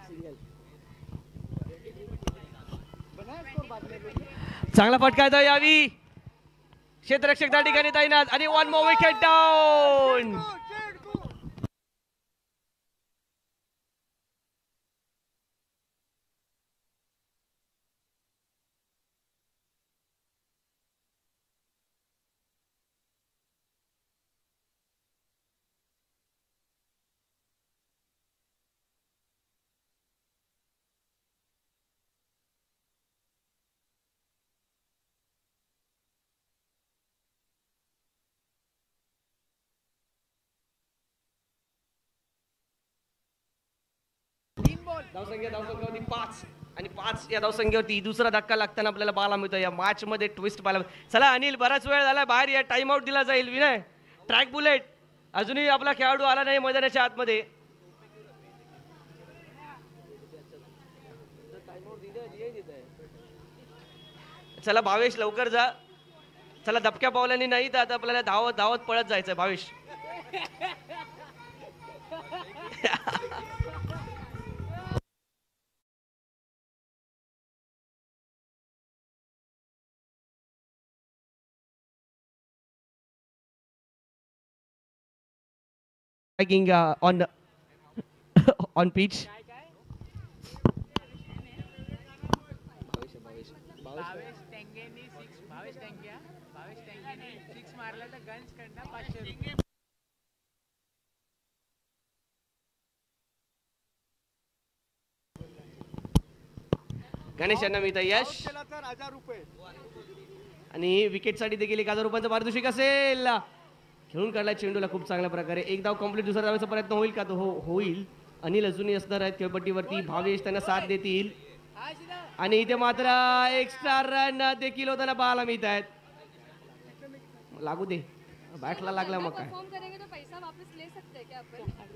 सिंगल चांगला फटका येतो यावी. क्षेत्ररक्षक त्या ठिकाणी तैनात आणि 1 मोर विकेट डाऊन. धावसंख्येवरती 5 आणि 5 या धावसंख्येवरती दुसरा धक्का लागताना आपल्याला पाहायला मिळतो. या मॅच मध्ये ट्विस्ट पाहायला. चला अनिल बराच वेळ झाला बाहेर या. टाइम आउट दिला जाईल. विनय ट्रॅक बुलेट अजूनही आपला खेळाडू आला नाही मैदानाच्या आतमध्ये. चला भावेश लवकर जा. चला दबक्या पावल्याने नाही तर आता आपल्याला धावत धावत पळत जायचंय Bhavesh. on on pitch. Bhavesh टेंगेनी 6 Bhavesh टेंगेनी 6 मारला तर गंज कडनं 500 रुपये. गणेश यांना मिळतं यश आणि विकेटसाठी देखील 1000 रुपयांचं पारितोषिक असेल. खेळून काढला चेंडूला खूप चांगल्या प्रकारे. एक धाव कंप्लीट. दुसरा धावाचा प्रयत्न होईल का? तो होईल. अनिल अजूनही असणार आहेत खेळपट्टीवरती. भावेश त्यांना साथ देतील आणि इथे मात्र एक्स्ट्रा रन देखील होताना पाहायला मिळत आहेत. लागू दे बॅटला लागला मग काय. परफॉर्म करेंगे तो पैसा वापस ले सकते हैं क्या अपन.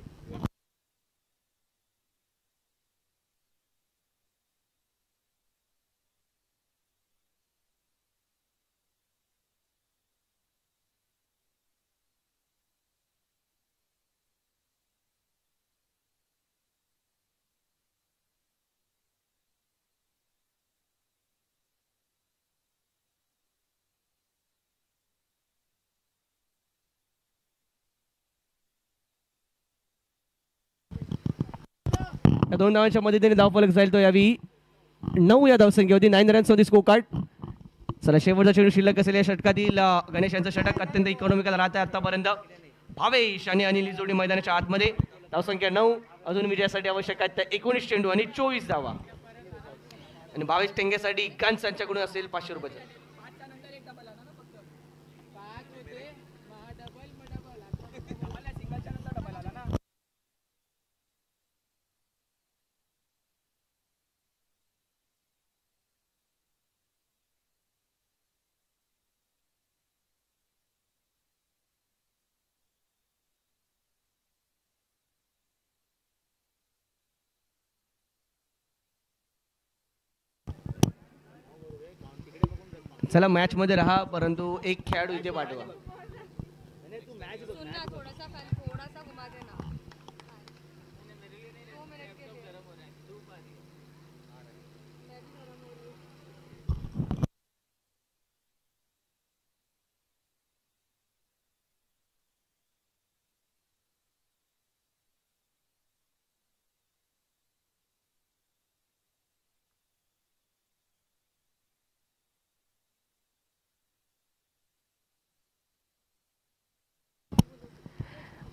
या 2 धावांच्या मदतीने धावफलक जाईल तो यावी. 9 या धावसंख्येवरती 9 रन्स होती स्कोर कार्ड. चला शेवटचा चेंडू शिल्लक असेल या षटकातील. गणेश यांचं षटक अत्यंत इकॉनॉमिकल राहत आहे आतापर्यंत. भावेश आणि अनिल जोडी मैदानाच्या आतमध्ये. धावसंख्या 9. अजून विजयासाठी आवश्यक आहेत त्या 19 चेंडू आणि 24 धावा. आणि 22 टेंगेसाठी गन्स यांच्याकडून असेल 500 रुपये. चला मॅच मध्ये राहा, परंतु एक खेळाडू इथे पाठवा. सुन ना, थोड़ा सा घुमा देना 2 मिनट के लिए. मैं भी गरम हो रही हूँ.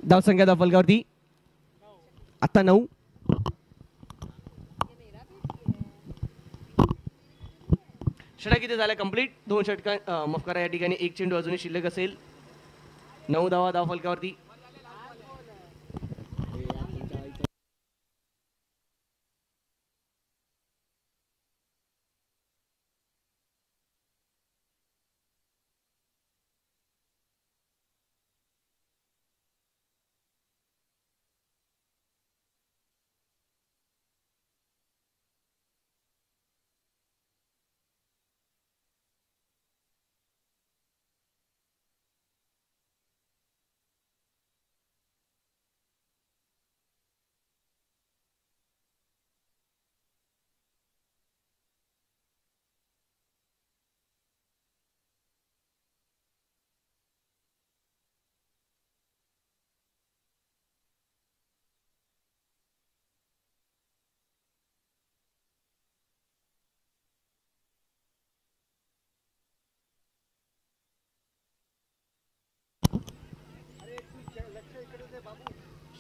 धावसंख्या फलकावरती आता 9. ये मेरा भी षटक किती झालं कंप्लीट. 2 षटकां माफ करा, या ठिकाणी 1 चेंडू अजूनही शिल्लक असेल. 9 धावा धाव फलकावरती.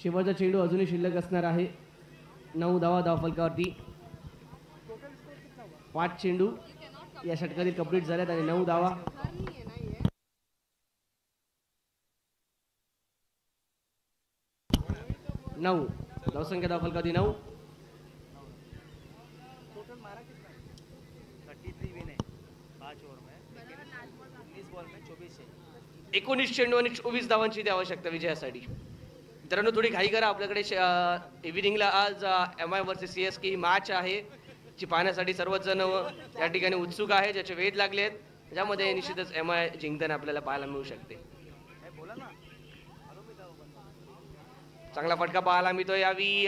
शेवटचा चेंडू अजूनही शिल्लक असणार आहे. 9 धावा धाव फलकावरती. 5 चेंडू या षटकातील कंप्लीट झाल्यात आणि 9 धावा. घर नहीं है ना ये. 9 धावसंख्या धाव फलकावरती 9. 33 विन है 5 ओवर में, लेकिन 19 बॉल में 24 है. 19 चेंडू आणि 24 धावांची ती आवश्यकता विजयासाठी. मित्रांनो थोडी घाई करा, आपल्याकडे इव्हिनिंगला आज MI वर्सेस CSK ही मॅच आहे जी पाहण्यासाठी सर्वच जण या ठिकाणी उत्सुक आहे, ज्याचे वेध लागले आहेत. ज्यामध्ये निश्चितच MI जिंकताना आपल्याला पाहायला मिळू शकते. चांगला फटका पाहायला मिळतोय यावी.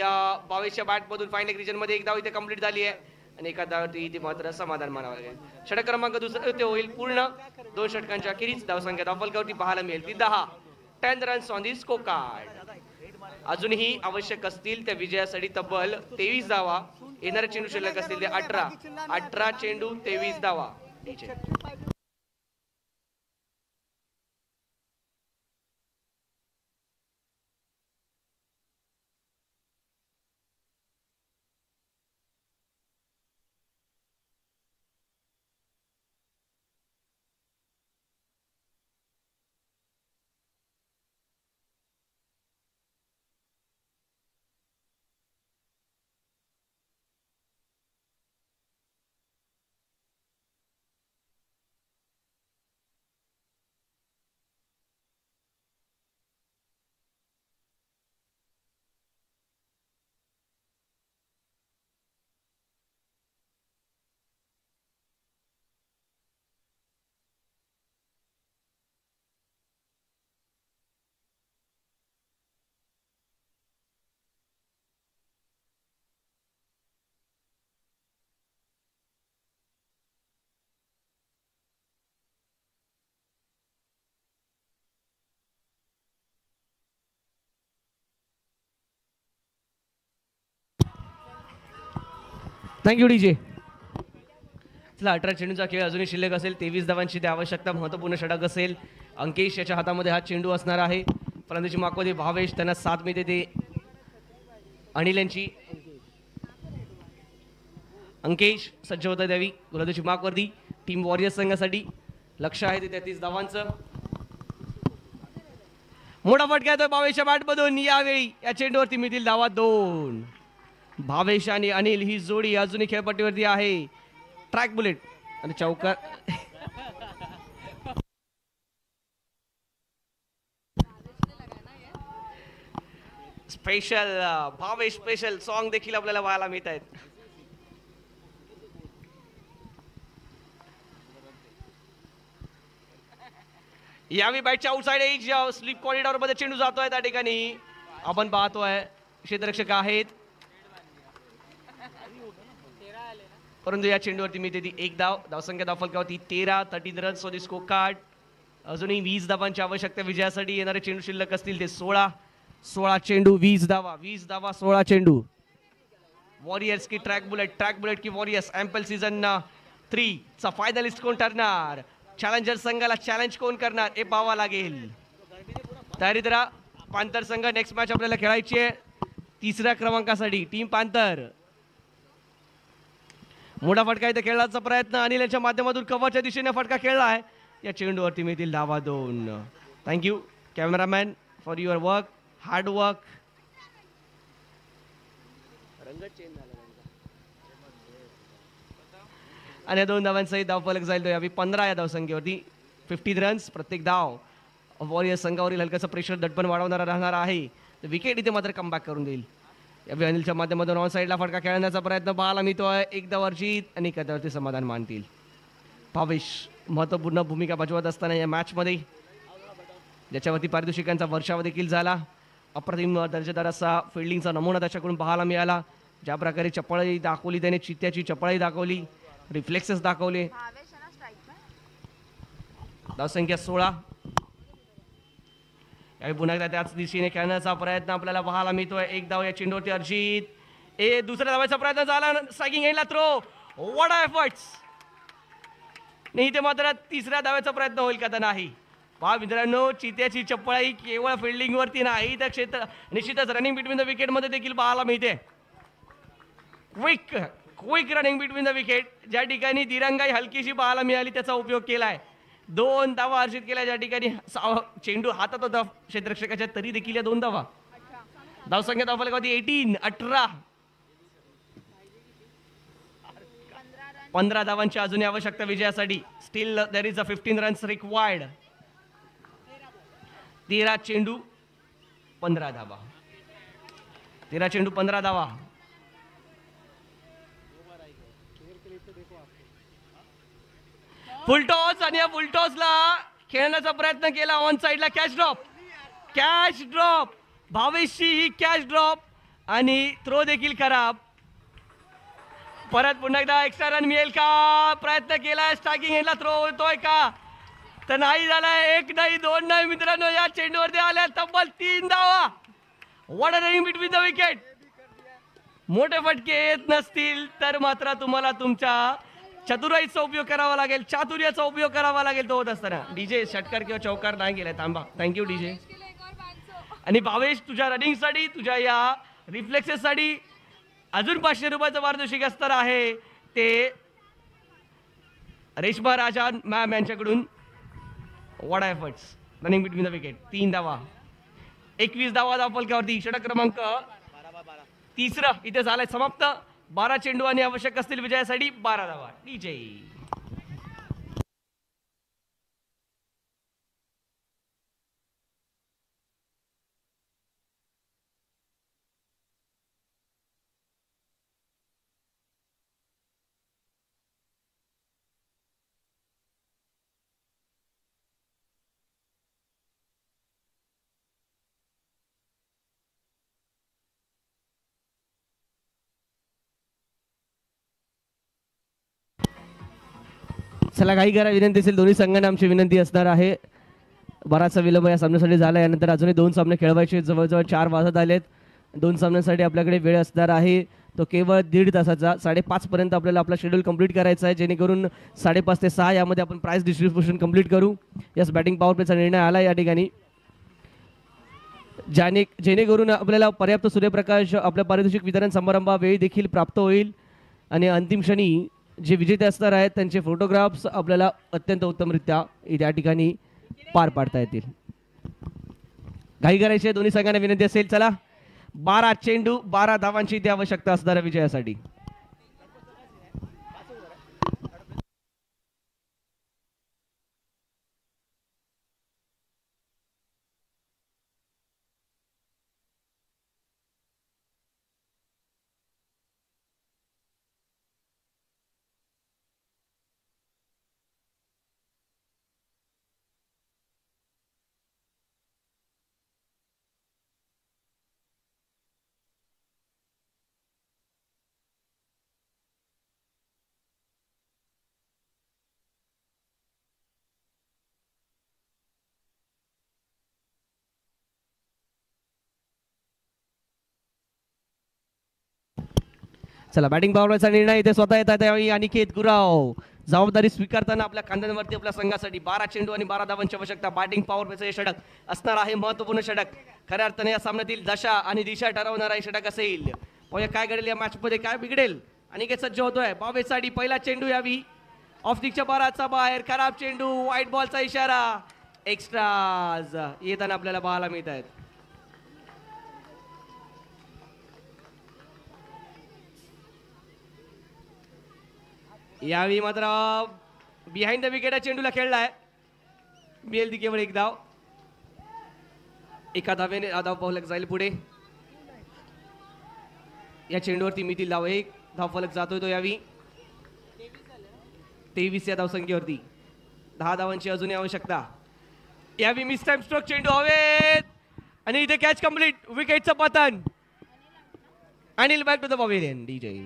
22च्या बॅटमधून फायनल रिजन मध्ये 1 धाव इथे कंप्लीट झाली आहे आणि एका धावती इथे मात्र समाधान मानावं लागेल. षटक क्रमांक 2 ते होईल पूर्ण. 2 षटकांच्या अखेरीस धावसंख्या धावफलकावरती पाहायला मिळेल ती 10. 10 runs on the score card. अजूनही आवश्यक असतील त्या विजयासाठी तब्बल 23 धावा. येणारे चेंडू शिल्लक असतील ते 18 चेंडू 23 धावा. Thank you DJ. चला 18 चेंडूचा खेळ अजूनही शिल्लक असेल. 23 धावांची ते आवश्यकता. महत्त्वपूर्ण षटक असेल. अंकेश याच्या हातामध्ये हा चेंडू असणार आहे. फलंदाजी मागमध्ये भावेश त्यांना साथ मिळते ते अनिल यांची अंकेश सज्ज होता द्यावी गोलंदाजी मार्कवरती टीम वॉरियर्स संघासाठी. लक्ष आहे ते 33 धावांचं. मोठा फटका येतोय भावेशच्या बॅटमधून. यावेळी या चेंडूवरती मिळतील धावा 2. भावेश आणि अनिल ही जोडी अजूनही खेळपट्टीवरती आहे. ट्रॅक बुलेट आणि चौकार. स्पेशल भावेश स्पेशल सॉन्ग देखील आपल्याला पाहायला मिळत आहेत. यावेळी बॅटच्या आउटसाइड एज स्लिप कॉरिडॉर मध्ये चेंडू जातोय. त्या ठिकाणी आपण पाहतोय क्षेत्ररक्षक आहेत परंतु या चेंडूवरती मिळते ती 1 धाव. धावसंख्या धावफलकावरती 13 runs for the score card. अजूनही 20 धावांची आवश्यकता विजयासाठी. येणारे चेंडू शिल्लक असतील ते 16 चेंडू 20 धावा 16 चेंडू. वॉरियर्स की ट्रॅक बुलेट की वॉरियर्स. एम्पल सीझन 3 चा फायनलिस्ट कोण ठरणार. चॅलेंजर संघाला चॅलेंज कोण करणार हे पाहावं लागेल. तयारीत राहा. पांथर संघ नेक्स्ट मॅच आपल्याला खेळायची आहे 3ऱ्या क्रमांकासाठी. टीम पांथर. मोठा फटका इथे खेळण्याचा प्रयत्न अनिल यांच्या माध्यमातून कव्हरच्या दिशेने फटका खेळला आहे. या चेंडूवरती मिळतील धावा 2. Thank you cameraman for your work hard work. आणि 2 धावांचाही धावफलक जाईल तो यावेळी 15 या धावसंख्येवरती. 50 रन्स प्रत्येक धाव. वॉरियर्स संघावरील हलकाचं प्रेशर दडपण वाढवणारा राहणार आहे. विकेट इथे मात्र कमबॅक करून देईल. यावेळी अनिलच्या माध्यमातून ऑन साईडला फटका खेळण्याचा प्रयत्न पाहायला मिळतोय. 1 धाव अर्जित आणि एखाद्यावरती समाधान मानतील. भावेश महत्त्वपूर्ण भूमिका बजावत असताना या मॅचमध्ये ज्याच्यावरती पारितोषिकांचा वर्षाव देखील झाला. अप्रतिम दर्जेदार असा फिल्डिंगचा नमुना त्याच्याकडून पाहायला मिळाला. ज्या प्रकारे चपळाई दाखवली त्याने चित्त्याची चपळाई दाखवली. रिफ्लेक्सेस दाखवले. धावसंख्या 16. यावेळी पुन्हा एकदा त्याच दिशेने खेळण्याचा प्रयत्न आपल्याला पाहायला मिळतोय. 1 धाव या चेंडूवरती अर्जित. दुसऱ्या धावाचा प्रयत्न झाला. स्ट्रायकिंग एंडला थ्रो. What efforts. नाही इथे मात्र 3ऱ्या धावाचा प्रयत्न होईल का तर नाही. पहा मित्रांनो चित्याची चपळाई केवळ फिल्डिंग वरती नाही तर क्षेत्र निश्चितच रनिंग बिटवीन द विकेट मध्ये देखील पाहायला मिळते. Quick running between the wicket. ज्या ठिकाणी दिरंगाई हलकीशी पाहायला मिळाली त्याचा उपयोग केलाय. 2 धावा अर्जित केल्या. ज्या ठिकाणी चेंडू हातात होता क्षेत्ररक्षकाच्या तरी देखील या 2 धावा. धावसंख्या धावफलकावरती 18 15 धावांची अजूनही आवश्यकता विजयासाठी. Steel there is a 15 runs required. 13 चेंडू 15 धावा. 13 चेंडू 15 धावा. फुलटॉस आणि या फुलटॉसला खेळण्याचा प्रयत्न केला. ऑन साईडला कॅच ड्रॉप भावेशची ही कॅच ड्रॉप आणि थ्रो देखील खराब. परत पुन्हा एकदा एक्स्ट्रा रन मिळेल का. प्रयत्न केलाय. स्ट्रायकिंग एंडला थ्रो होतोय का तर नाही झालाय. 1 नाही 2 नाही मित्रांनो. या चेंडूवरती आल्या तब्बल 3 धावा. What a running between the wicket. मोठे फटके येत नसतील तर मात्र तुम्हाला तुमच्या चतुराईचा उपयोग करावा लागेल. चातुर्याचा उपयोग करावा लागेल तो होत असताना. डीजे षटकार किंवा चौकार नाही गेलाय. थांबा. Thank you DJ. आणि भावेश तुझ्या रनिंगसाठी तुझ्या या रिफ्लेक्सेससाठी अजून 500 रुपयाचं पारितोषिक असणार आहे ते रेश्मा राजा मॅम यांच्याकडून. What efforts. Running between the wicket. 3 धावा 21 धावा धावफलकावरती. षटक क्रमांक 3 इथे झालाय समाप्त. 12 चेंडू आणि आवश्यक असतील विजयासाठी 12 धावा. डीजे. चला काही करा. विनंती असेल दोन्ही संघांना आमची विनंती असणार आहे. बराचसा विलंब या सामन्यासाठी झाला. यानंतर अजूनही 2 सामने खेळवायचे. जवळजवळ 4 वाजत आलेत. 2 सामन्यांसाठी आपल्याकडे वेळ असणार आहे तो केवळ 1.5 तासाचा. 5:30 पर्यंत आपल्याला आपला शेड्यूल कंप्लीट करायचा आहे जेणेकरून 5:30 ते 6 यामध्ये आपण प्राइस डिस्ट्रीब्युशन कंप्लीट करू. यस बॅटिंग पॉवर प्लेचा निर्णय आला या ठिकाणी. जेणेकरून आपल्याला पर्याप्त सूर्यप्रकाश आपल्या पारितोषिक वितरण समारंभावेळी देखील प्राप्त होईल आणि अंतिम क्षणी जे विजेते असणार आहेत त्यांचे फोटोग्राफ्स आपल्याला अत्यंत उत्तमरित्या या ठिकाणी पार पाडता येतील. घाई करायची दोन्ही संघांना विनंती असेल. चला 12 चेंडू 12 धावांची इथे आवश्यकता असणार विजयासाठी. चला बॅटिंग पावरचा निर्णय इथे स्वतः येतात त्यावेळी अनिकेत गुराव जबाबदारी स्वीकारताना आपल्या खांद्यांवरती आपल्या संघासाठी 12 चेंडू आणि 12 धावांची आवश्यकता. बॅटिंग पॉवर हे षटक असणार आहे महत्वपूर्ण षटक. खऱ्या अर्थाने या सामन्यातील दशा आणि दिशा ठरवणारा षटक असेल. पाहूया काय घडेल या मॅच मध्ये, काय बिघडेल. अनिकेत सज्ज होतोय बावेसाठी. पहिला चेंडू यावी ऑफ स्टिकच्या बाराचा बाहेर, खराब चेंडू, व्हाईट बॉलचा इशारा. एक्स्ट्राज येताना आपल्याला पाहायला मिळत आहेत. यावेळी मात्र बिहाइंड द विकेट चेंडूला खेळलाय. मिळेल ती केवळ एक धाव. एका धावेने धाव फलक जाईल पुढे. या चेंडूवरती मिळतील धाव. एक धाव फलक जातोय तो यावी 23 या धावसंख्येवरती. 10 धावांची अजूनही आवश्यकता. यावी मिस टाइम स्ट्रोक चेंडू हवेत आणि इथे कॅच कंप्लीट. विकेटचं पतन. Anil back to the pavilion. DJ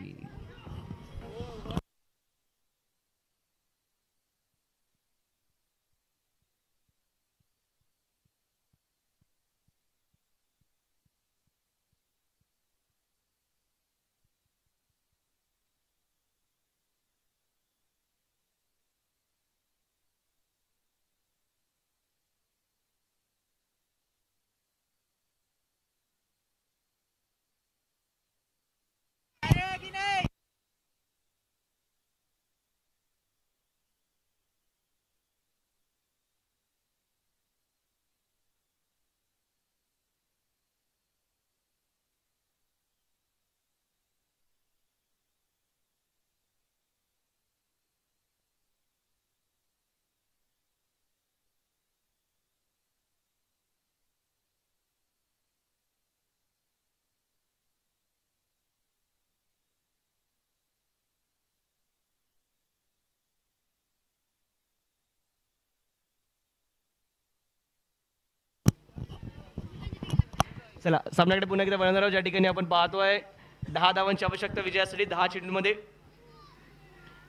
चला सामन्याकडे पुन्हा एकदा वळणार आहोत. ज्या ठिकाणी आपण पाहतोय 10 धावांची आवश्यकता विजयासाठी. 10 चेंडूमध्ये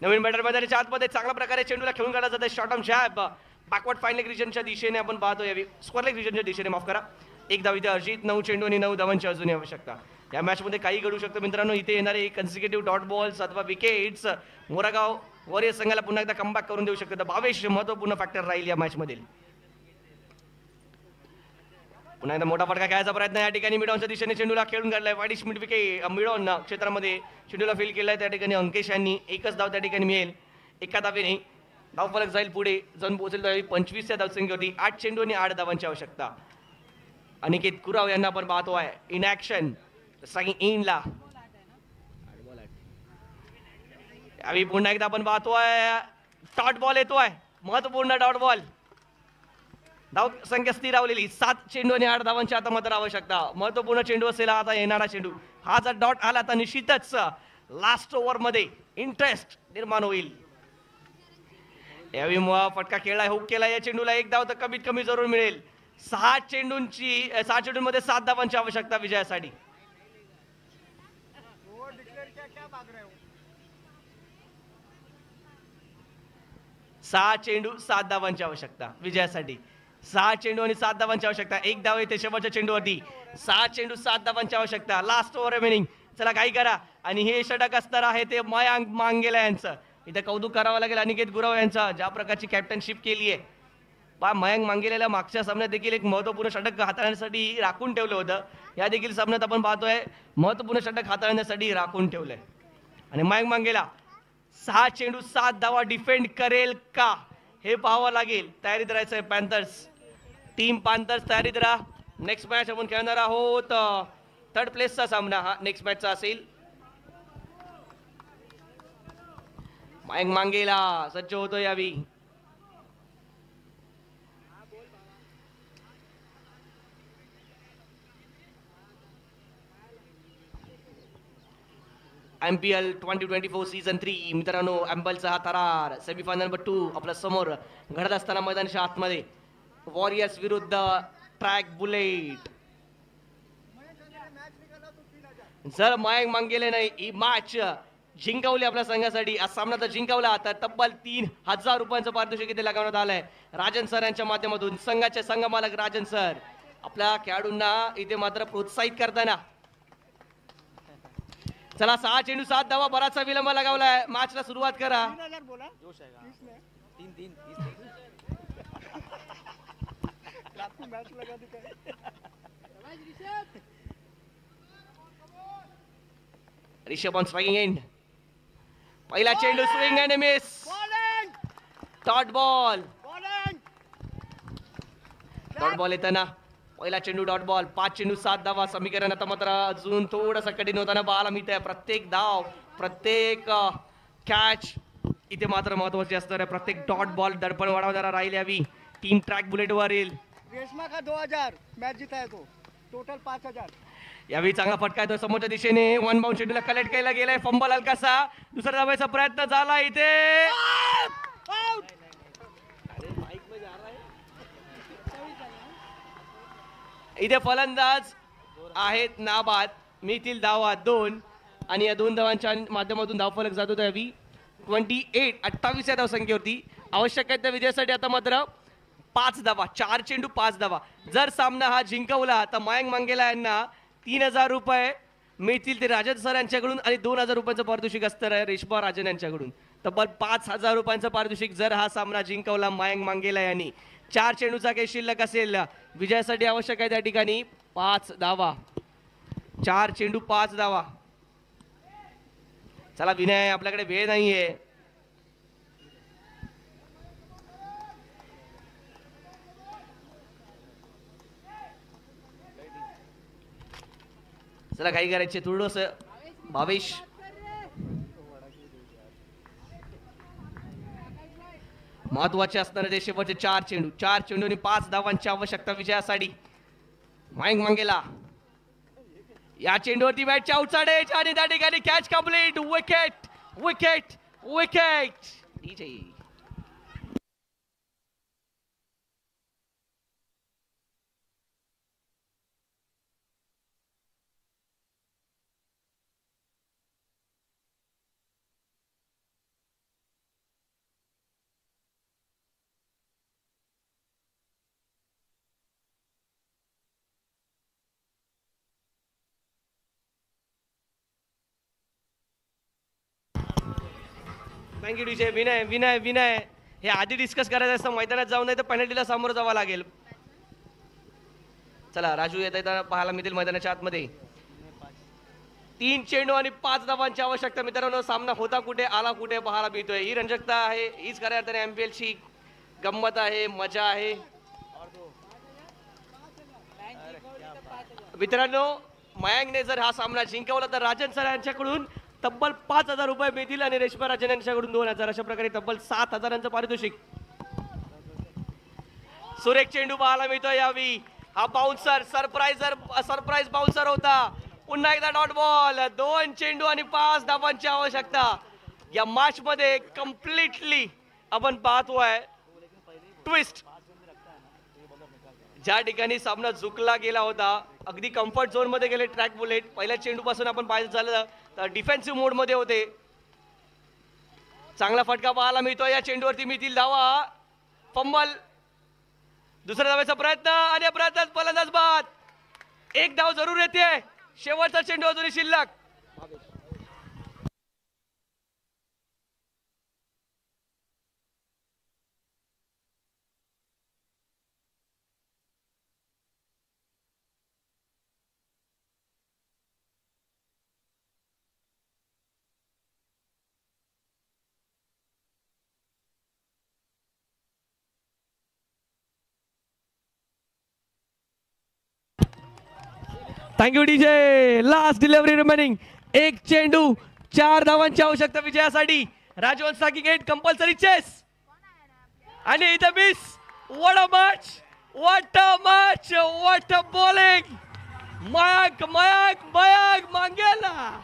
नवीन बॅटर मैदानाच्या आतमध्ये चांगल्या प्रकारे चेंडूला खेळून काढला जाते. Short on sharp backward fine leg रिजनच्या दिशेने आपण पाहतोय. स्क्वेअर लेग रिजनच्या दिशेने माफ करा. एक धाव इथे अर्जित. 9 चेंडू आणि 9 धावांची अजूनही आवश्यकता. या मॅच मध्ये काही घडू शकतं मित्रांनो. इथे येणारे कन्सिक्युटिव्ह डॉट बॉल्स अथवा विकेट्स मोरागाव वॉरियर्स संघाला पुन्हा एकदा कमबॅक करून देऊ शकतात. भावेश महत्वपूर्ण फॅक्टर राहील या मॅच मधील. पुन्हा एकदा मोठा फटका खेळायचा प्रयत्न या ठिकाणी मिडॉनच्या दिशेने चेंडूला खेळून काढलाय. वाईट मिड विकेट मिडॉन क्षेत्रामध्ये चेंडूला फील केलाय. त्या ठिकाणी अंकेश यांनी एकच धाव त्या ठिकाणी मिळेल. एका धावेने धाव फलक जाईल पुढे जाऊन पोहोचेल. त्यावेळी 25 या धावसंख्येवरती 8 चेंडू आणि 8 धावांची आवश्यकता. अनिकेत कुराव यांना आपण पाहतोय इन ऍक्शन इनला. यावेळी पुन्हा एकदा आपण पाहतोय डॉट बॉल येतोय. महत्वपूर्ण डॉट बॉल. धाव संख्या स्थिर रावलेली. 7 चेंडू आणि 8 धावांची आता मात्र आवश्यकता. महत्वपूर्ण चेंडू असेल आता येणारा चेंडू. हा जर डॉट आला तर निश्चितच लास्ट ओव्हर मध्ये इंटरेस्ट निर्माण होईल. यावेळी फटका खेळलाय. हुक केला या चेंडूला. एक धाव तर कमीत कमी जरूर मिळेल. 6 चेंडूंमध्ये 7 धावांची आवश्यकता विजयासाठी. 6 चेंडू 7 धावांची आवश्यकता विजयासाठी. 6 चेंडू आणि 7 धावांची आवश्यकता. एक धाव येते शेवटच्या चेंडूवरती. 6 चेंडू 7 धावांची आवश्यकता. Last over remaining. चला काही करा. आणि हे षटक असणार आहे ते मयांक मांगेला यांचं. इथे कौतुक करावं लागेल अनिकेत गुराव यांचा. ज्या प्रकारची कॅप्टनशिप केली आहे मयंक मांगेलेल्या मागच्या सामन्यात देखील एक महत्वपूर्ण षटक हाताळण्यासाठी राखून ठेवलं होतं. या देखील सामन्यात आपण पाहतोय महत्वपूर्ण षटक हाताळण्यासाठी राखून ठेवलंय. आणि मयंक मांगेला 6 चेंडू 7 धावा डिफेंड करेल का हे पाहावं लागेल. तयारीत राहायचंय पॅन्थर्स. टीम पॅन्थर्स तयारीत राहा. नेक्स्ट मॅच आपण खेळणार आहोत. 3rd प्लेसचा सामना हा नेक्स्ट मॅचचा असेल. मयंक मांगेला सज्ज होतो यावी. MPL 2024 सीझन 3 मित्रांनो, एम्पलचा हा थरार सेमीफायनल नंबर 2 आपल्या समोर घडत असताना मैदानाच्या आतमध्ये वॉरियर्स विरुद्ध ट्रॅक बुलेट. जर मयंक मांगेले नाही ही मॅच जिंकवली आपल्या संघासाठी, आज सामना जर जिंकवला तर तब्बल 3000 रुपयांचं पारितोषिक इथे लगावण्यात आलंय राजन सर यांच्या माध्यमातून. संघाचे संघमालक राजन सर आपल्या खेळाडूंना इथे मात्र प्रोत्साहित करताना. चला 6 चेंडू 7 धावा, बराचसा विलंब लगावलाय. मॅचला सुरुवात करा. जोश है का? 3 ऋषभ ऑन स्ट्राइकिंग एंड. पहिला चेंडू swing and miss. Dot ball. Dot ball येताना पहिला चेंडू डॉट बॉल. 5 चेंडू 7 धावा. समीकरण आता मात्र अजून थोडंसं कठीण होताना पाहायला मिळतंय. प्रत्येक धाव, प्रत्येक कॅच इथे मात्र महत्वाची असणार आहे. प्रत्येक डॉट बॉल दडपण वाढवणारा राहील यावी टीम ट्रॅक बुलेट वरील. रेशमा का 2000 मैच जीता है तो टोटल 5000. यावेळी चांगला फटका येतो समोरच्या दिशेने. 1 बाउंड चेंडूला कलेक्ट केला गेलाय. फंबल हलकासा. दुसऱ्या धावायचा प्रयत्न झाला इथे. इथे फलंदाज आहेत नाबाद. मिळतील धावा 2 आणि या 2 धावांच्या माध्यमातून धावफलक जातो त्यावी 28 या धावसंख्येवरती. आवश्यक आहे त्या विजयासाठी आता मात्र 5 धावा. 4 चेंडू 5 धावा. जर सामना हा जिंकवला तर मयंक मांगेला यांना 3000 रुपये मिळतील ते राजन सर यांच्याकडून आणि 2000 रुपयांचं पारितोषिक असणार आहे रेशमा राजन यांच्याकडून. तब्बल 5000 रुपयांचं पारितोषिक जर हा सामना जिंकवला मयंक मांगेला यांनी. 4 चेंडूचा काही शिल्लक असेल. विजयासाठी आवश्यक आहे त्या ठिकाणी 5 धावा. 4 चेंडू 5 धावा. चला विनय, आपल्याकडे वेळ नाहीये. चला काही करायचे थोडस. भावेश महत्वाचे असणारे ते शेवटचे 4 चेंडू. 4 चेंडू आणि 5 धावांची आवश्यकता विजयासाठी. मयंक मांगेला या चेंडूवरती बॅटच्या आउटसाइड एज आणि त्या ठिकाणी catch complete. Wicket wicket wicket. DJ thank you DJ. Vinay Vinay Vinay हे आधी डिस्कस करायचं असतं. मैदानात जाऊन नाही तर पेनल्टीला सामोरं जावं लागेल. चला राजू येत येताना पाहायला मिळतील मैदानाच्या आतमध्ये. 3 चेंडू आणि 5 धावांची आवश्यकता. मित्रांनो, सामना होता कुठे आला कुठे पाहायला मिळतोय. ही रंजकता आहे, हीच खऱ्या अर्थाने MPL ची गंमत आहे, मजा आहे. मित्रांनो, मयंकने जर हा सामना जिंकवला तर राजन सर यांच्याकडून तब्बल 5000 रुपये मिळतील आणि रेशमा राजन यांच्याकडून 2000. अशा प्रकारे तब्बल 7000चं पारितोषिक. सुरेख चेंडू पाहायला मिळतोय यावी. हा बाउन्सर सरप्राईज बाउन्सर होता. पुन्हा एकदा डॉट बॉल. 2 चेंडू आणि 5 धावांची आवश्यकता. या मॅच मध्ये कम्प्लिटली आपण पाहतोय ट्विस्ट. ज्या ठिकाणी सामना झुकला गेला होता, अगदी कम्फर्ट झोन मध्ये गेले ट्रॅक बुलेट. पहिल्या चेंडू पासून आपण पाहिजे झालं तर डिफेन्सिव्ह मोड मध्ये होते. चांगला फटका पाहायला मिळतोय. या चेंडूवरती मिळतील धावा. फंबल. दुसऱ्या धावाचा प्रयत्न आणि प्रयत्नात फलंदाज बाद. 1 धाव जरूर येते. शेवटचा चेंडू अजूनही शिल्लक. Thank you DJ. Last delivery remaining. एक चेंडू 4 धावांची आवश्यकता विजयासाठी. राजवंश टाकिंग 8 कंपल्सरी चेस आणि इथे miss. What a match, what a match, what a bowling. Mayank Mayank Mayank मांगेला.